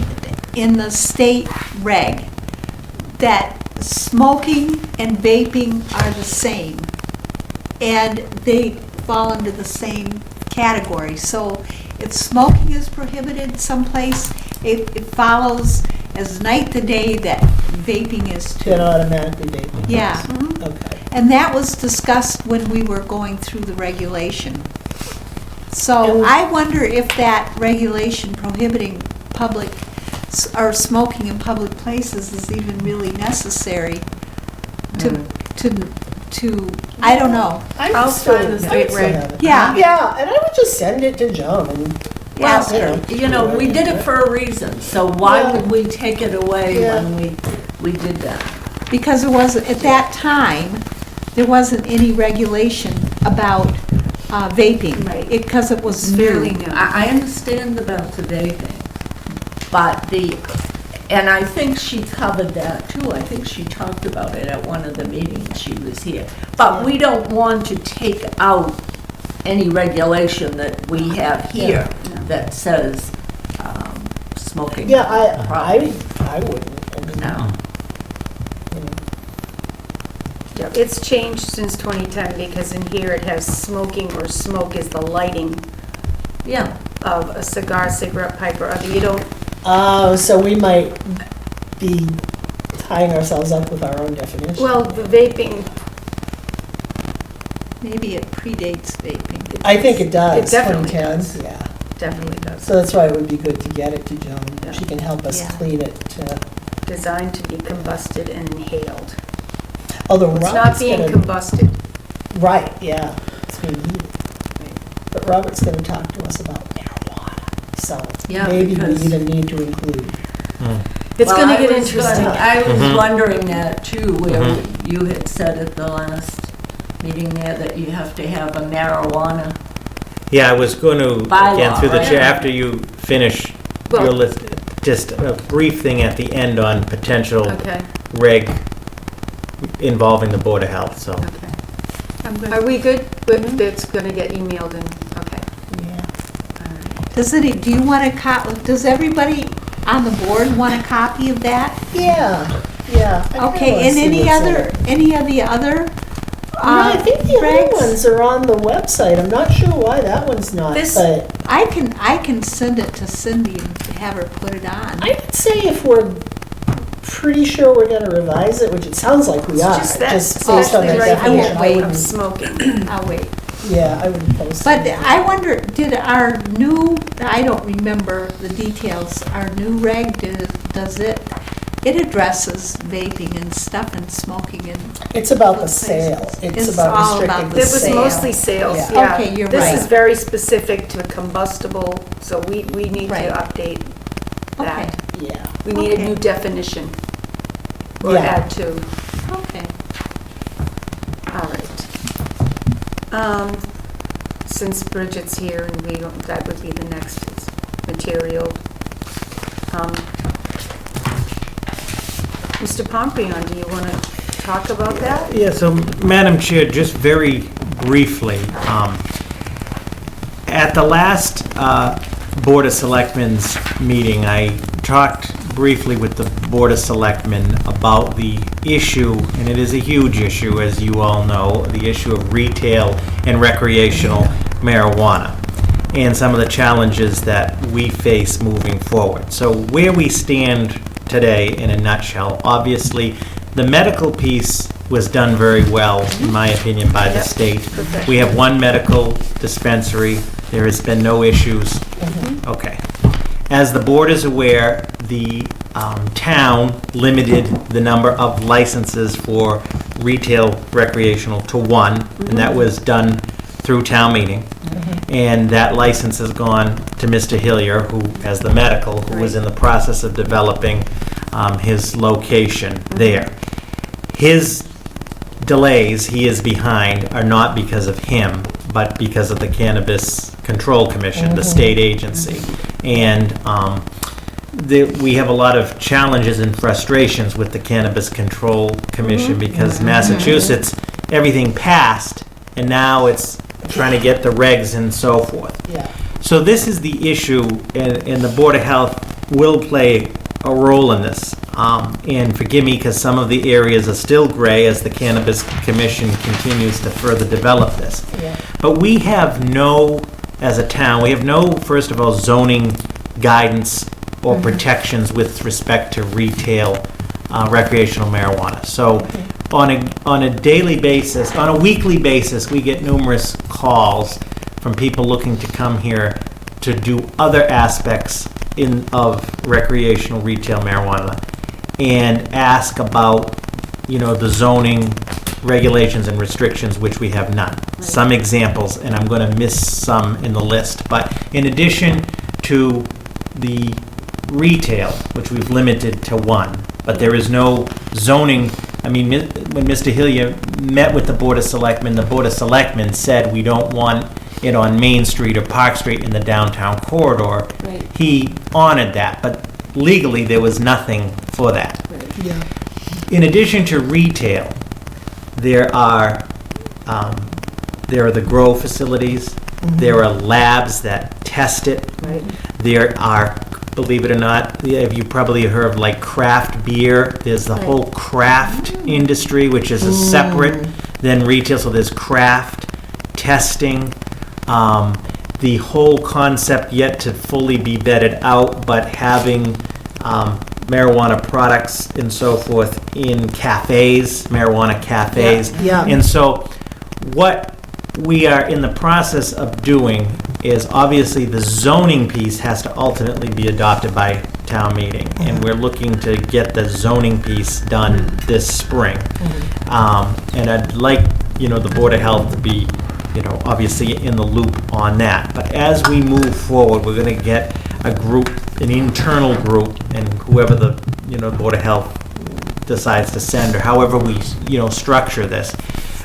in the state reg that smoking and vaping are the same. And they fall under the same category. So if smoking is prohibited someplace, it follows as night to day that vaping is Then too. automatically vaping. Yeah. Okay. And that was discussed when we were going through the regulation. So And- I wonder if that regulation prohibiting public, or smoking in public places is even really necessary to, I don't know. I'll sign the state reg. Yeah. Yeah, and I would just send it to Joan and. Yes. you know, we did it for a reason, so why Yeah. would we take it away Yeah. when we did that? Because there wasn't, at that time, there wasn't any regulation about vaping. Right. Because it was fairly new. new. I understand about the vaping, but and I think she covered that too. I think she talked about it at one of the meetings she was here. But we don't want to take out any regulation that we have here that says smoking. Yeah, I property. wouldn't. I mean, No. you know. yep, it's changed since 2010 because in here it has smoking or smoke is the lighting Yeah. of a cigar, cigarette pipe or other. You don't, Oh, so we might be tying ourselves up with our own definition. well, the vaping, Maybe it predates vaping. I think it does. It definitely 2010, does. Yeah. definitely does. So that's why it would be good to get it to Joan. Yeah. She can help us Yeah. clean it. Designed to be combusted and inhaled. Although It's not Robert's being gonna, combusted. right, yeah, it's being heated. But Robert's gonna talk to us about marijuana, so Yeah, maybe we because- even need to include. It's Well, gonna I get was interesting. gonna- I was Mhm. wondering that too, where Mhm. you had said at the last meeting there that you have to have a marijuana. Yeah, I was going to, again, Bylaw, through the right? chair, after you finish your Well- list, just a brief thing at the end on potential Okay, reg involving the Board of Health, so. okay. I'm good. Are we good? It's gonna get emailed and, okay. Yeah. All right. Do you want a does everybody on the board want a copy of that? Yeah, yeah. I kinda Okay, wanna and see any what's in other, it. any of the other? I think the other regs? ones are on the website. I'm not sure why that one's not, This- but I can send it to Cindy and have her put it on. I would say if we're pretty sure we're gonna revise it, which it sounds like we are, Just that, just based on especially that right definition, here I wait. of wouldn't, smoking. I'll wait. yeah, I wouldn't post it. But I wonder, did our new, I don't remember the details, our new reg, does it addresses vaping and stuff and smoking and, It's about the Let's say sale. it's It's about all restricting about the It sale. was mostly sales, Yeah. yeah. Okay, you're This right. is very specific to combustible, so we need to Right. update okay, that. Yeah. We need a Okay. new definition. Or Yeah. add to. okay. All right. Since Bridget's here and we don't, that would be the next material. Mr. Pompion, do you want to talk about that? Yeah, so Madam Chair, just very briefly, at the last Board of Selectmen's meeting, I talked briefly with the Board of Selectmen about the issue, and it is a huge issue, as you all know, the issue of retail and recreational marijuana, and some of the challenges that we face moving forward. So where we stand today, in a nutshell, obviously, the medical piece was done very well, in my opinion, by the Yep. state. Perfect. We have one medical dispensary. There has been no issues. Okay. As the board is aware, the town limited the number of licenses for retail recreational to one, and that was done through town meeting. And that license has gone to Mr. Hillier, who has the medical, who was in the process of developing his location there. His delays, he is behind, are not because of him, but because of the Cannabis Control Commission, the state agency. And we have a lot of challenges and frustrations with the Cannabis Control Commission because Massachusetts, everything passed, and now it's trying to get the regs and so forth. Yeah. So this is the issue, and the Board of Health will play a role in this. And forgive me, because some of the areas are still gray as the Cannabis Commission continues to further develop this. Yeah. But we have no, as a town, we have no, first of all, zoning guidance or protections with respect to retail recreational marijuana. So on a daily basis, on a weekly basis, we get numerous calls from people looking to come here to do other aspects of recreational retail marijuana and ask about, the zoning regulations and restrictions, which we have none. Some examples, and I'm going to miss some in the list, but in addition to the retail, which we've limited to one, but there is no zoning. I mean, when Mr. Hillier met with the Board of Selectmen said we don't want it on Main Street or Park Street in the downtown corridor. Right. He honored that, but legally there was nothing for that. Yeah. In addition to retail, there are the grow facilities, there are labs that test it, Right. there are, believe it or not, you probably heard of like craft beer. There's the whole craft industry, which is a separate than retail. So there's craft testing. The whole concept yet to fully be vetted out, but having marijuana products and so forth in cafes, marijuana cafes. Yeah. And so what we are in the process of doing, is obviously the zoning piece has to ultimately be adopted by town meeting. And we're looking to get the zoning piece done this spring. And I'd like, the Board of Health to be, obviously in the loop on that. But as we move forward, we're gonna get a group, an internal group, and whoever the, Board of Health decides to send, or however we, structure this,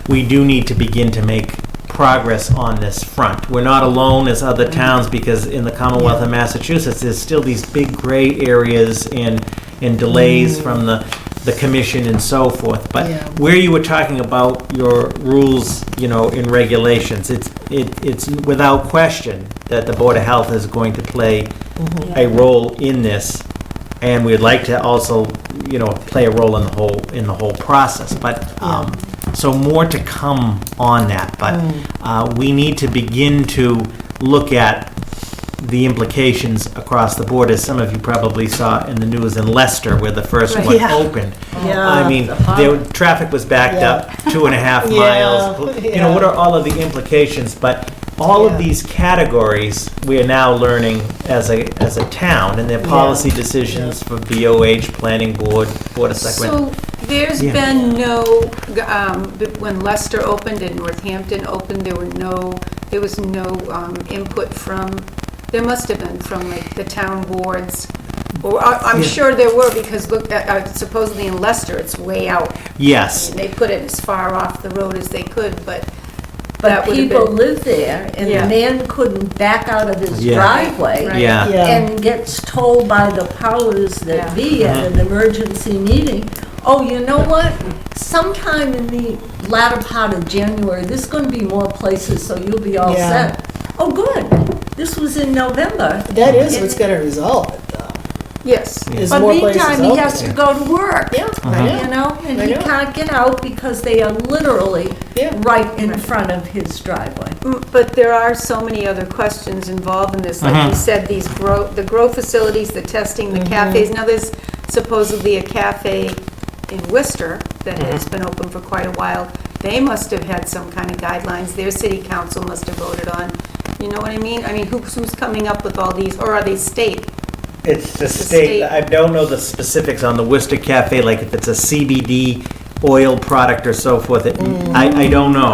we do need to begin to make progress on this front. We're not alone as other towns, because in the Commonwealth of Massachusetts, there's still these big gray areas and delays from the commission and so forth. But where you were talking about your rules, and regulations, it's without question that the Board of Health is going to play a role in this, and we'd like to also, play a role in the whole process. But so more to come on that. But we need to begin to look at the implications across the board, as some of you probably saw in the news in Leicester, where the first one opened. I mean, traffic was backed up 2.5 miles. What are all of the implications? But all of these categories we are now learning as a town, and their policy decisions for BOH, Planning Board, Board of Selectmen. So there's been no, when Leicester opened and Northampton opened, there was no input from, there must have been from like the town boards. Or I'm sure there were, because look, supposedly in Leicester, it's way out. Yes. I mean, they put it as far off the road as they could, but that would have people been, live there, and the man couldn't back out of his driveway. Right. And gets told by the powers that be at an emergency meeting, oh, you know what? Sometime in the latter part of January, there's going to be more places, so you'll be all set. Oh, good. This was in November. That is what's going to resolve it, though. yes. Is But more places meantime, he open. has to go to work. And he can't get out because they are literally right in front of his driveway. But there are so many other questions involved in this. Like you said, the grow facilities, the testing, the cafes. Now, there's supposedly a cafe in Worcester that has been open for quite a while. They must have had some kind of guidelines. Their city council must have voted on. You know what I mean? I mean, who's coming up with all these, or are they state? It's the state. I don't know the specifics on the Worcester Cafe, like if it's a CBD oil product or so forth. I don't know.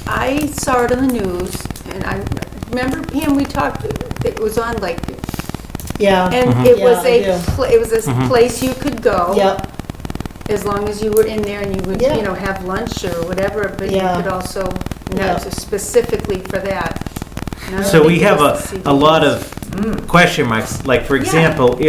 I saw it on the news, and I remember, Pam, we talked, it was on like, and it was a place you could go. As long as you were in there and you would, have lunch or whatever, but you could also, specifically for that. So we have a lot of question marks, like for example,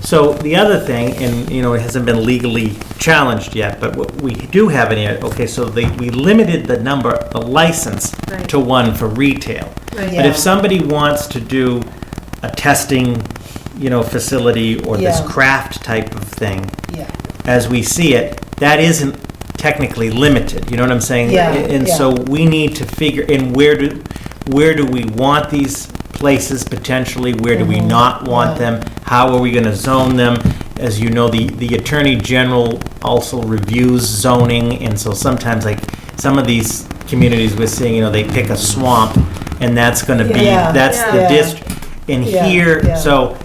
so the other thing, and it hasn't been legally challenged yet, but what we do have in here, so we limited the license to one for retail. But if somebody wants to do a testing, facility or this craft type of thing, as we see it, that isn't technically limited, you know what I'm saying? And so we need to figure in where do we want these places potentially, where do we not want them, how are we going to zone them? As you know, the Attorney General also reviews zoning, and so sometimes like some of these communities we're seeing, they pick a swamp, and that's going to be, that's the district. And here, so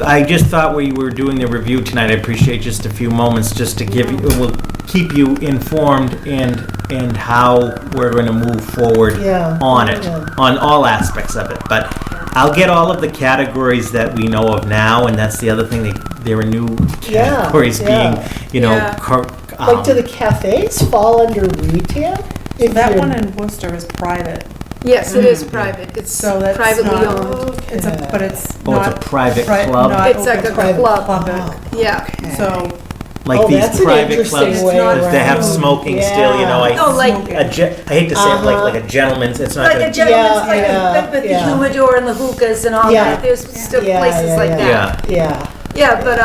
I just thought we were doing the review tonight, I appreciate just a few moments just to give you, we'll keep you informed and how we're going to move forward on it, on all aspects of it. But I'll get all of the categories that we know of now, and that's the other thing, there are new categories being, like, do the cafes fall under retail? That one in Worcester is private. Yes, it is private. It's So that's privately not- owned. It's a, but it's Oh, it's not. a private pri- club? not It's like open a to club. public. Yeah. So, Like Oh, these that's an private interesting clubs, way they have around. smoking still, No, like, I hate to say it like a gentleman's, it's not like a gonna, gentleman's, like with the yeah. humidor and the hookahs and all Yeah. that. There's still places like that. Yeah, but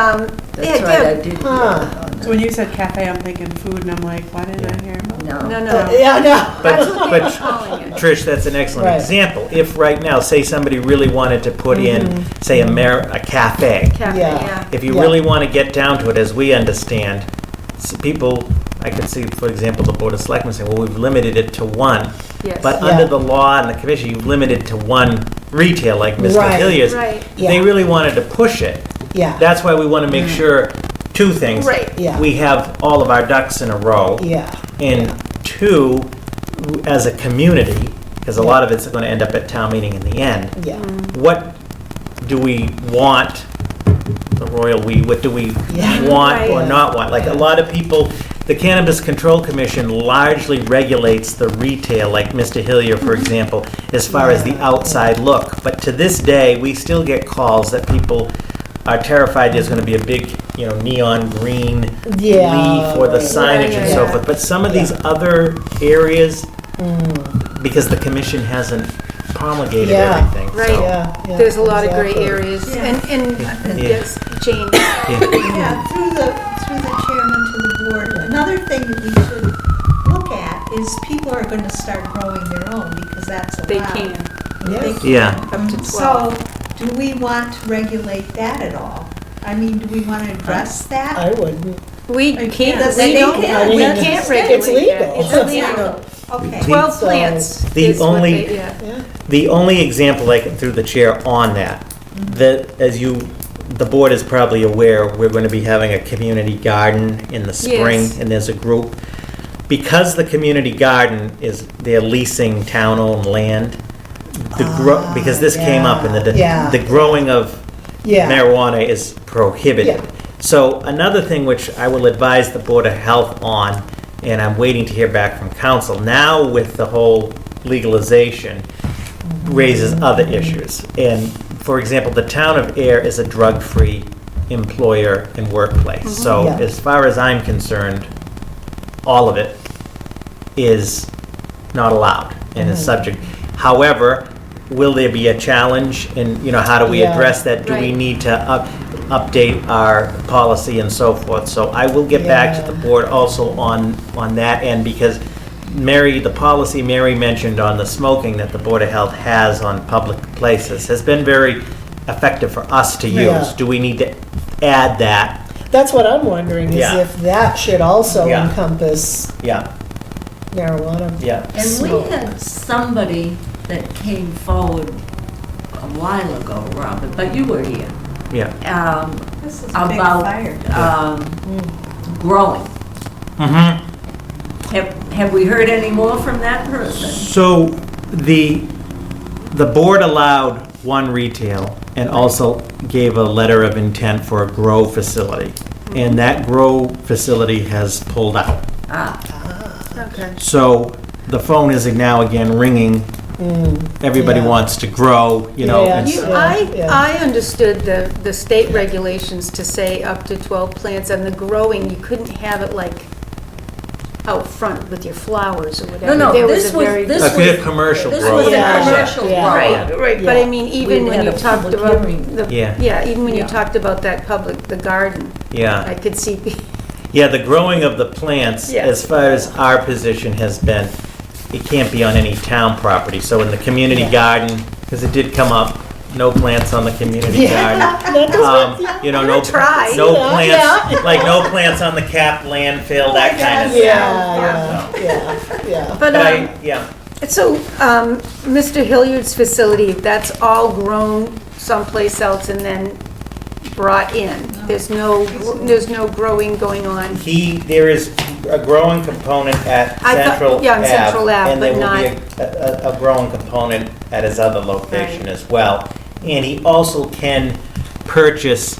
That's right, I did. so when you said cafe, I'm thinking food, and I'm like, why didn't I hear about that? No. but calling it. Trish, that's an excellent Right. example. If right now, say somebody really wanted to put in, say a cafe, Cafe, Yeah. yeah. if you really want to get down to it, as we understand, people, I could see, for example, the Board of Selectmen saying, well, we've limited it to one. Yes. But Yeah. under the law and the commission, you've limited to one retail, like Mr. Right. Hilliard's. Right. If they Yeah. really wanted to push it, Yeah, that's why we want to make sure, two things. Right. Yeah. We have all of our ducks in a row. yeah. And two, as a community, because a lot of it's going to end up at town meeting in the end, Yeah, what do we want, the royal we, what do we Yeah. want or Right. not want? Like a lot of people, the Cannabis Control Commission largely regulates the retail, like Mr. Hillier, for example, as far as the outside look. But to this day, we still get calls that people are terrified there's going to be a big, neon green Yeah, leaf or the right. signage and so Yeah. forth. But some of these other areas, because the commission hasn't promulgated Yeah. everything. Right. so- yeah. There's a lot of gray exactly. areas, Yeah. and, Yeah. yes, Jane, Yeah. Yeah, through the chairman to the board, another thing that we should look at is people are gonna start growing their own, because that's allowed. they can, They Yes. can. Yeah. up to 12. So, do we want to regulate that at all? I mean, do we wanna address that? I wouldn't. We Like, can't, that's- we they don't, can't. we That's- can't it's regulate legal. that. It's It's illegal. legal. Okay. 12 So- plants The is what only- they, yeah. Yeah. The only example I can, through the chair on that, the board is probably aware, we're going to be having a community garden in the spring, Yes. and there's a group. Because the community garden they're leasing town-owned land, because this came up in yeah. the growing of Yeah. marijuana is prohibited. Yeah. So another thing which I will advise the Board of Health on, and I'm waiting to hear back from council, now with the whole legalization, raises other issues. And, for example, the town of Ayer is a drug-free employer and workplace. So Yeah. as far as I'm concerned, all of it is not allowed and is subject. However, will there be a challenge, and, how do we Yeah. address that? Do we Right. need to update our policy and so forth? So I will get back to the Yeah. board also on that end, because the policy Mary mentioned on the smoking that the Board of Health has on public places has been very effective for us to use. Yeah. Do we need to add that? That's what I'm wondering, is Yeah. if that should also Yeah. encompass Yeah, marijuana. yeah. And we Smoke. had somebody that came forward a while ago, Robert, but you were here, Yeah. This is a big about fire. growing. Mm-hmm. Have we heard any more from that person? So the board allowed one retail and also gave a letter of intent for a grow facility. And that grow facility has pulled out. Okay. So the phone is now again ringing. Everybody Yeah. wants to grow, Yeah. and You, so- Yeah. I understood the state regulations to say up to 12 plants, and the growing, you couldn't have it like out front with your flowers or whatever. No, There this a was, very- this A good was, commercial this grow. was a Yeah. commercial Yeah. grower. Right, right, but I Yeah. mean, even We'd when had you a talked public about hearing. the, Yeah. yeah, even when you Yeah. talked about that the garden, I Yeah, could see, yeah, the growing of the plants, Yeah. as far as our position has been, it can't be on any town property. So in the community Yeah. garden, because it did come up, no plants on the community Yeah. garden. That does work, You know, I'm no, gonna try. no Yeah, plants, yeah. like no plants on the capped landfill, that kind of Yeah, stuff. yeah. but, But I, yeah, so, Mr. Hilliard's facility, that's all grown someplace else and then brought in? There's no growing going on? there is a growing component at I thought- Central yeah, on Central Ave, and there but will be a growing component at his other location Right. as well. And he also can purchase,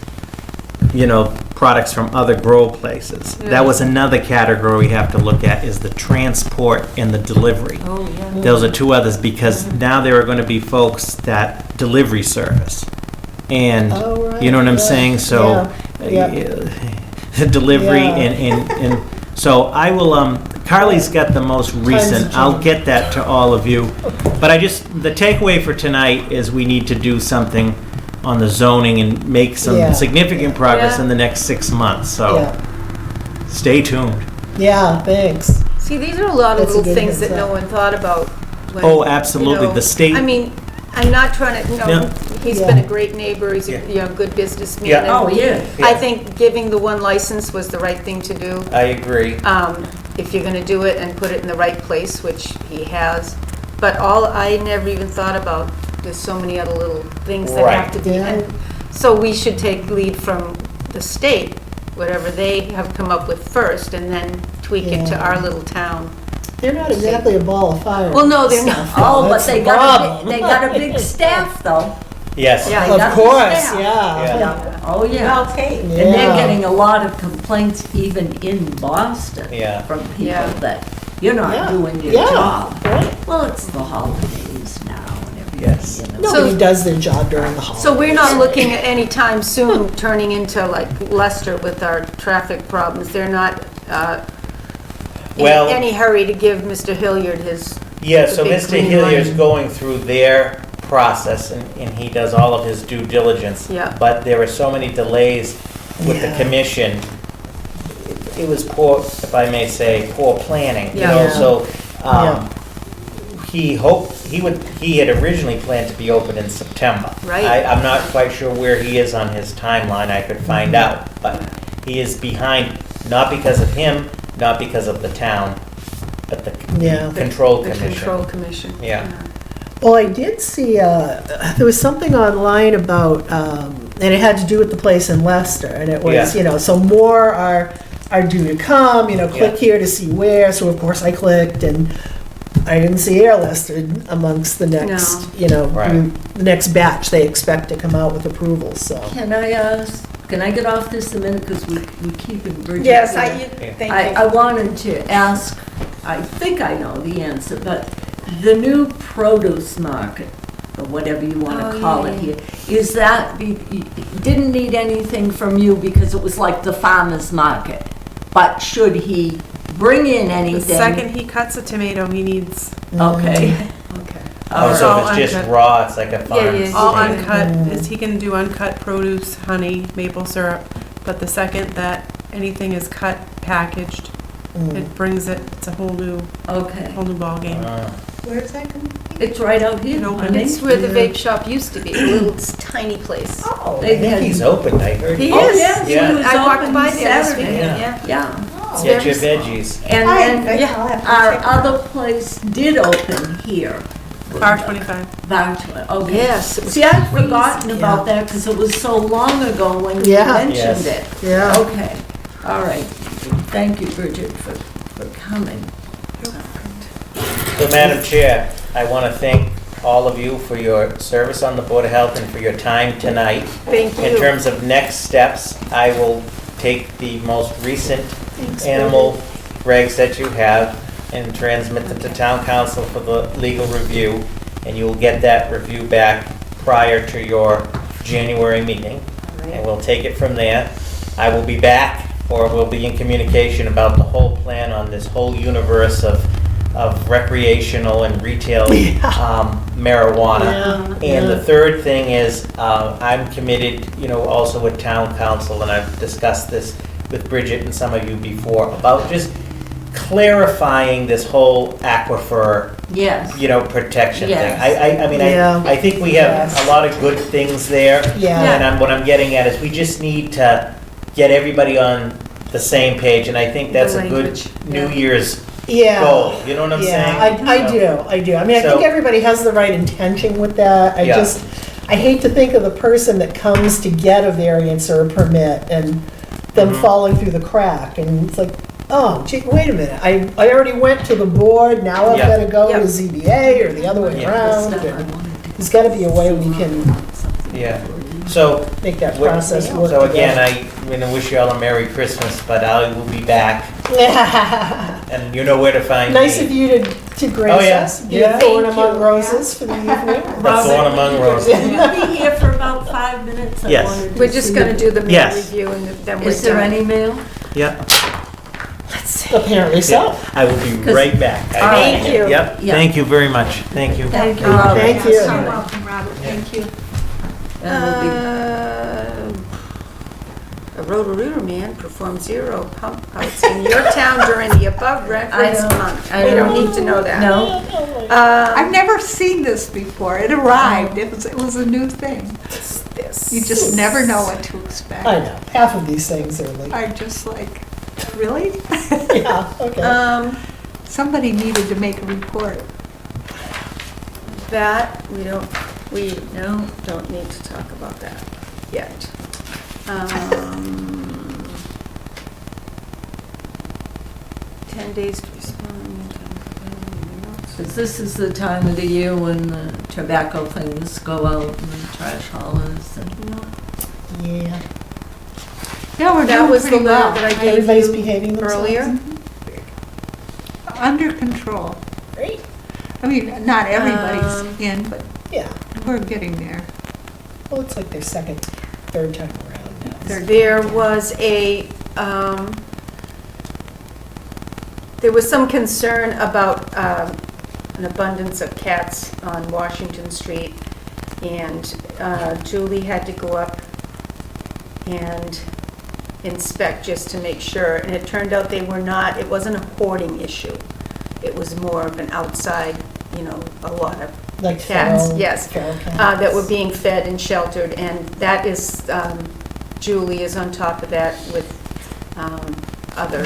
products from other grow places. That was another category we have to look at, is the transport and the delivery. Oh, yeah. Those are two others, because now there are going to be folks that delivery service. And, Oh, right, you know what I'm yeah, saying? So, yeah. delivery Yeah. and, so I will, Carly's got the most recent, I'll change. get that to all of you. But the takeaway for tonight is we need to do something on the zoning and make some Yeah. significant progress Yeah. in the next 6 months, so Yeah, stay tuned. yeah, thanks. See, these are a lot of That's a little good things heads that no up. one thought about. when, Oh, absolutely. you know, The state- I mean, I'm not trying to, No. he's been a great neighbor, he's a, good businessman. Yeah. and Oh, yeah. I think giving the one license was the right thing to do. I agree. If you're gonna do it and put it in the right place, which he has. But I never even thought about, there's so many other little things that have to be. Yeah. And so we should take lead from the state, whatever they have come up with first, and then tweak it to Yeah. our little town. They're not exactly a ball of fire. Well, no, they're not. Oh, but That's they the got problem. they got a big staff, though. Yes. Yeah. They got Of the course, staff. yeah. Yeah. Oh, yeah. Okay. And they're Yeah. getting a lot of complaints even in Boston. Yeah. From people Yeah. that you're not Yeah. doing your Yeah. job. Right. Well, it's the holidays now and everything. Yes. You know. Nobody does their job during the holidays. So we're not looking at any time soon turning into like Leicester with our traffic problems. They're not in Well- any hurry to give Mr. Hilliard his, Yeah, the so big Mr. green Hilliard's light. going through their process, and he does all of his due diligence. Yeah. But there were so many delays with the Yeah. commission. It was poor, if I may say, poor planning, you Yeah. know, Yeah. so, Yeah. he had originally planned to be open in September. Right. I'm not quite sure where he is on his timeline, I could find out, but he is behind, not because of him, not because of the town, but the Yeah. Control the Commission. control commission. Yeah. Well, I did see, there was something online about, and it had to do with the place in Leicester, and it was, Yeah. so more are due to come, click Yeah. here to see where, so of course I clicked, and I didn't see Ayer listed amongst the next, Right. the next batch they expect to come out with approvals, so. Can I get off this a minute, because we keep in Bridget. Yes, here. thank I you. wanted to ask, I think I know the answer, but the new produce market, or whatever you want Oh, to call yeah, it here, is that, didn't need anything from you because it was like the farmer's market, but should he bring in The anything? second he cuts a tomato, he needs Okay. Okay. Oh, It's so all if it's just uncut. raw, it's like a farm. yeah. all Yeah. uncut, is he can do uncut produce, honey, maple syrup, but the second that anything is cut, packaged, it brings it, it's a whole new Okay. ballgame. Where's that coming? It's right out here, It opened. honey. It's where the vape shop used to be, a little tiny place. Oh. They I think had- he's opened, I heard. He Oh, is. yes, he Yeah. was I walked open by there this Saturday. weekend, Yeah. yeah. Yeah. Get your veggies. And then yeah, I'll have to our check it other out. place did open here. Bar 25. Bartow, okay. Yes, it was See, I'd crazy. forgotten about that because it was so long ago when you Yeah. mentioned Yes. it. Yeah. Okay, all right. Thank you, Bridget, for coming. So, Madam Chair, I want to thank all of you for your service on the Board of Health and for your time tonight. Thank In you. terms of next steps, I will take the most recent animal regs that you have and transmit them to Town Council for the legal review, and you will get that review back prior to your January meeting, and we'll take it from there. I will be back, or we'll be in communication about the whole plan on this whole universe of recreational and retail marijuana. And the third thing is, I'm committed, also with Town Council, and I've discussed this with Bridget and some of you before, about just clarifying this whole aquifer, Yes. protection thing. Yes. I mean, Yeah. I think we have a lot of good things there. Yeah. And what I'm getting at is we just need to get everybody on the same page, and I think that's The a good language, New yeah. Year's Yeah. goal. You know what I'm saying? Yeah, I do. I mean, I So- think everybody has the right intention with that. Yeah. I hate to think of the person that comes to get a variance or a permit and them Mhm. falling through the crack. And it's like, oh, gee, wait a minute. I already went to the board, now I've Yeah. got to go Yeah. to ZBA or the other way Yeah. around. and There's got to be a way we can Yeah. So, make that What- process work. so again, I'm gonna wish you all a Merry Christmas, but I will be back, and you know where to find me. Nice of you to grace Oh, yeah. us, be Yeah. a thorn Thank among you. roses for the evening. The thorn among roses. Will you be here for about 5 minutes? I Yes. wanted to We're just see gonna you. do the mail Yes. review and then we're Is there done. any mail? Yep. Apparently so. I will be 'Cause- right back. Thank you. Yep, Yeah. thank you very much. Thank you. Thank you, Robert. Thank you. You're welcome, Robert, thank you. And we'll be- Are Roto-Rooter man performed 0 pump outs in your town during the above referenced month. We don't need to know that. No, I've never seen this before. It arrived. It was a new thing. This. You just never know what to expect. I know, half of these things are like, I'm just like, really? yeah, okay. Somebody needed to make a report. That, we don't need to talk about that yet. 10 days to respond. 'cause this is the time of the year when the tobacco things go out and the trash haulers and. Yeah. Yeah, we're That doing was the pretty letter well. that I gave Everybody's you behaving themselves. earlier. Under control. Great. I mean, not everybody's in, but Yeah. we're getting there. Well, it's like their second, third time around now. There was there was some concern about an abundance of cats on Washington Street, and Julie had to go up and inspect just to make sure, and it turned out they were not, it wasn't a hoarding issue. It was more of an outside, a lot of Like cats, feral- yes, feral cats. that were being fed and sheltered, and that is, Julie is on top of that with other.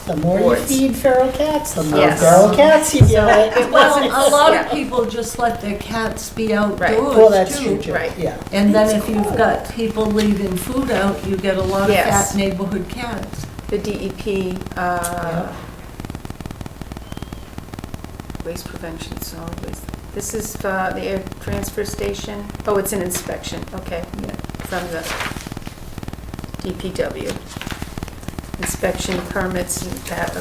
The more you Wards. feed feral cats, the more Yes. feral cats you get. It Well, wasn't, a lot yeah. of people just let their cats be outdoors Well, that's too. true, too. Right. Yeah. And then if you've got people leaving food out, you get a lot of Yes. fat neighborhood cats. The DEP, waste prevention, solid waste. This is the air transfer station. Oh, it's an inspection, okay, Yeah. from the DPW. Inspection permits and that,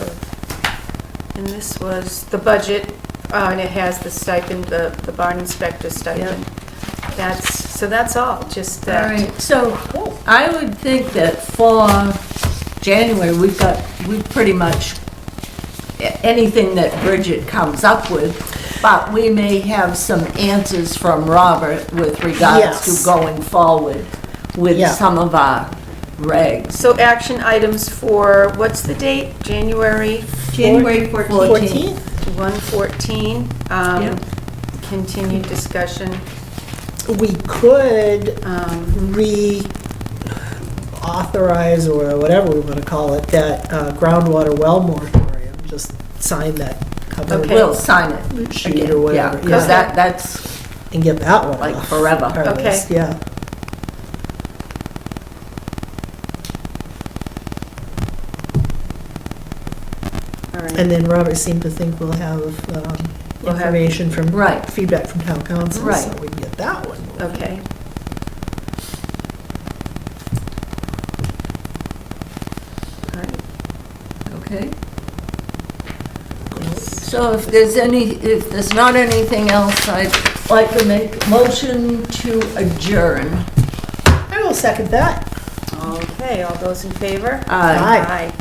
and this was the budget, and it has the stipend, the barn inspector stipend. That's all, just All that. right, so I would think that for January, we've pretty much anything that Bridget comes up with, but we may have some answers from Robert with regards Yes. to going forward with Yeah. some of our regs. So action items for, what's the date? January January 14th. 14th? 1/14. Yep. Continued discussion. We could Um, authorize, or whatever we want to call it, that groundwater well moratorium, just sign that cover Okay. We'll sign it sheet again, or yeah, whatever. because Yeah. that's And get that one like off forever. our Okay. list, yeah. All right. And then Robert seemed to think we'll have We'll have- information from, Right. feedback from town council, so Right. we can get that one. moving. Okay. All right. Okay. So if there's not anything else, I'd like to make a motion to adjourn. I will second that. Okay, all those in favor? Aye.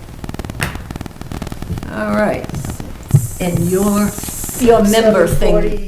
All right. And your member thing. 7:40.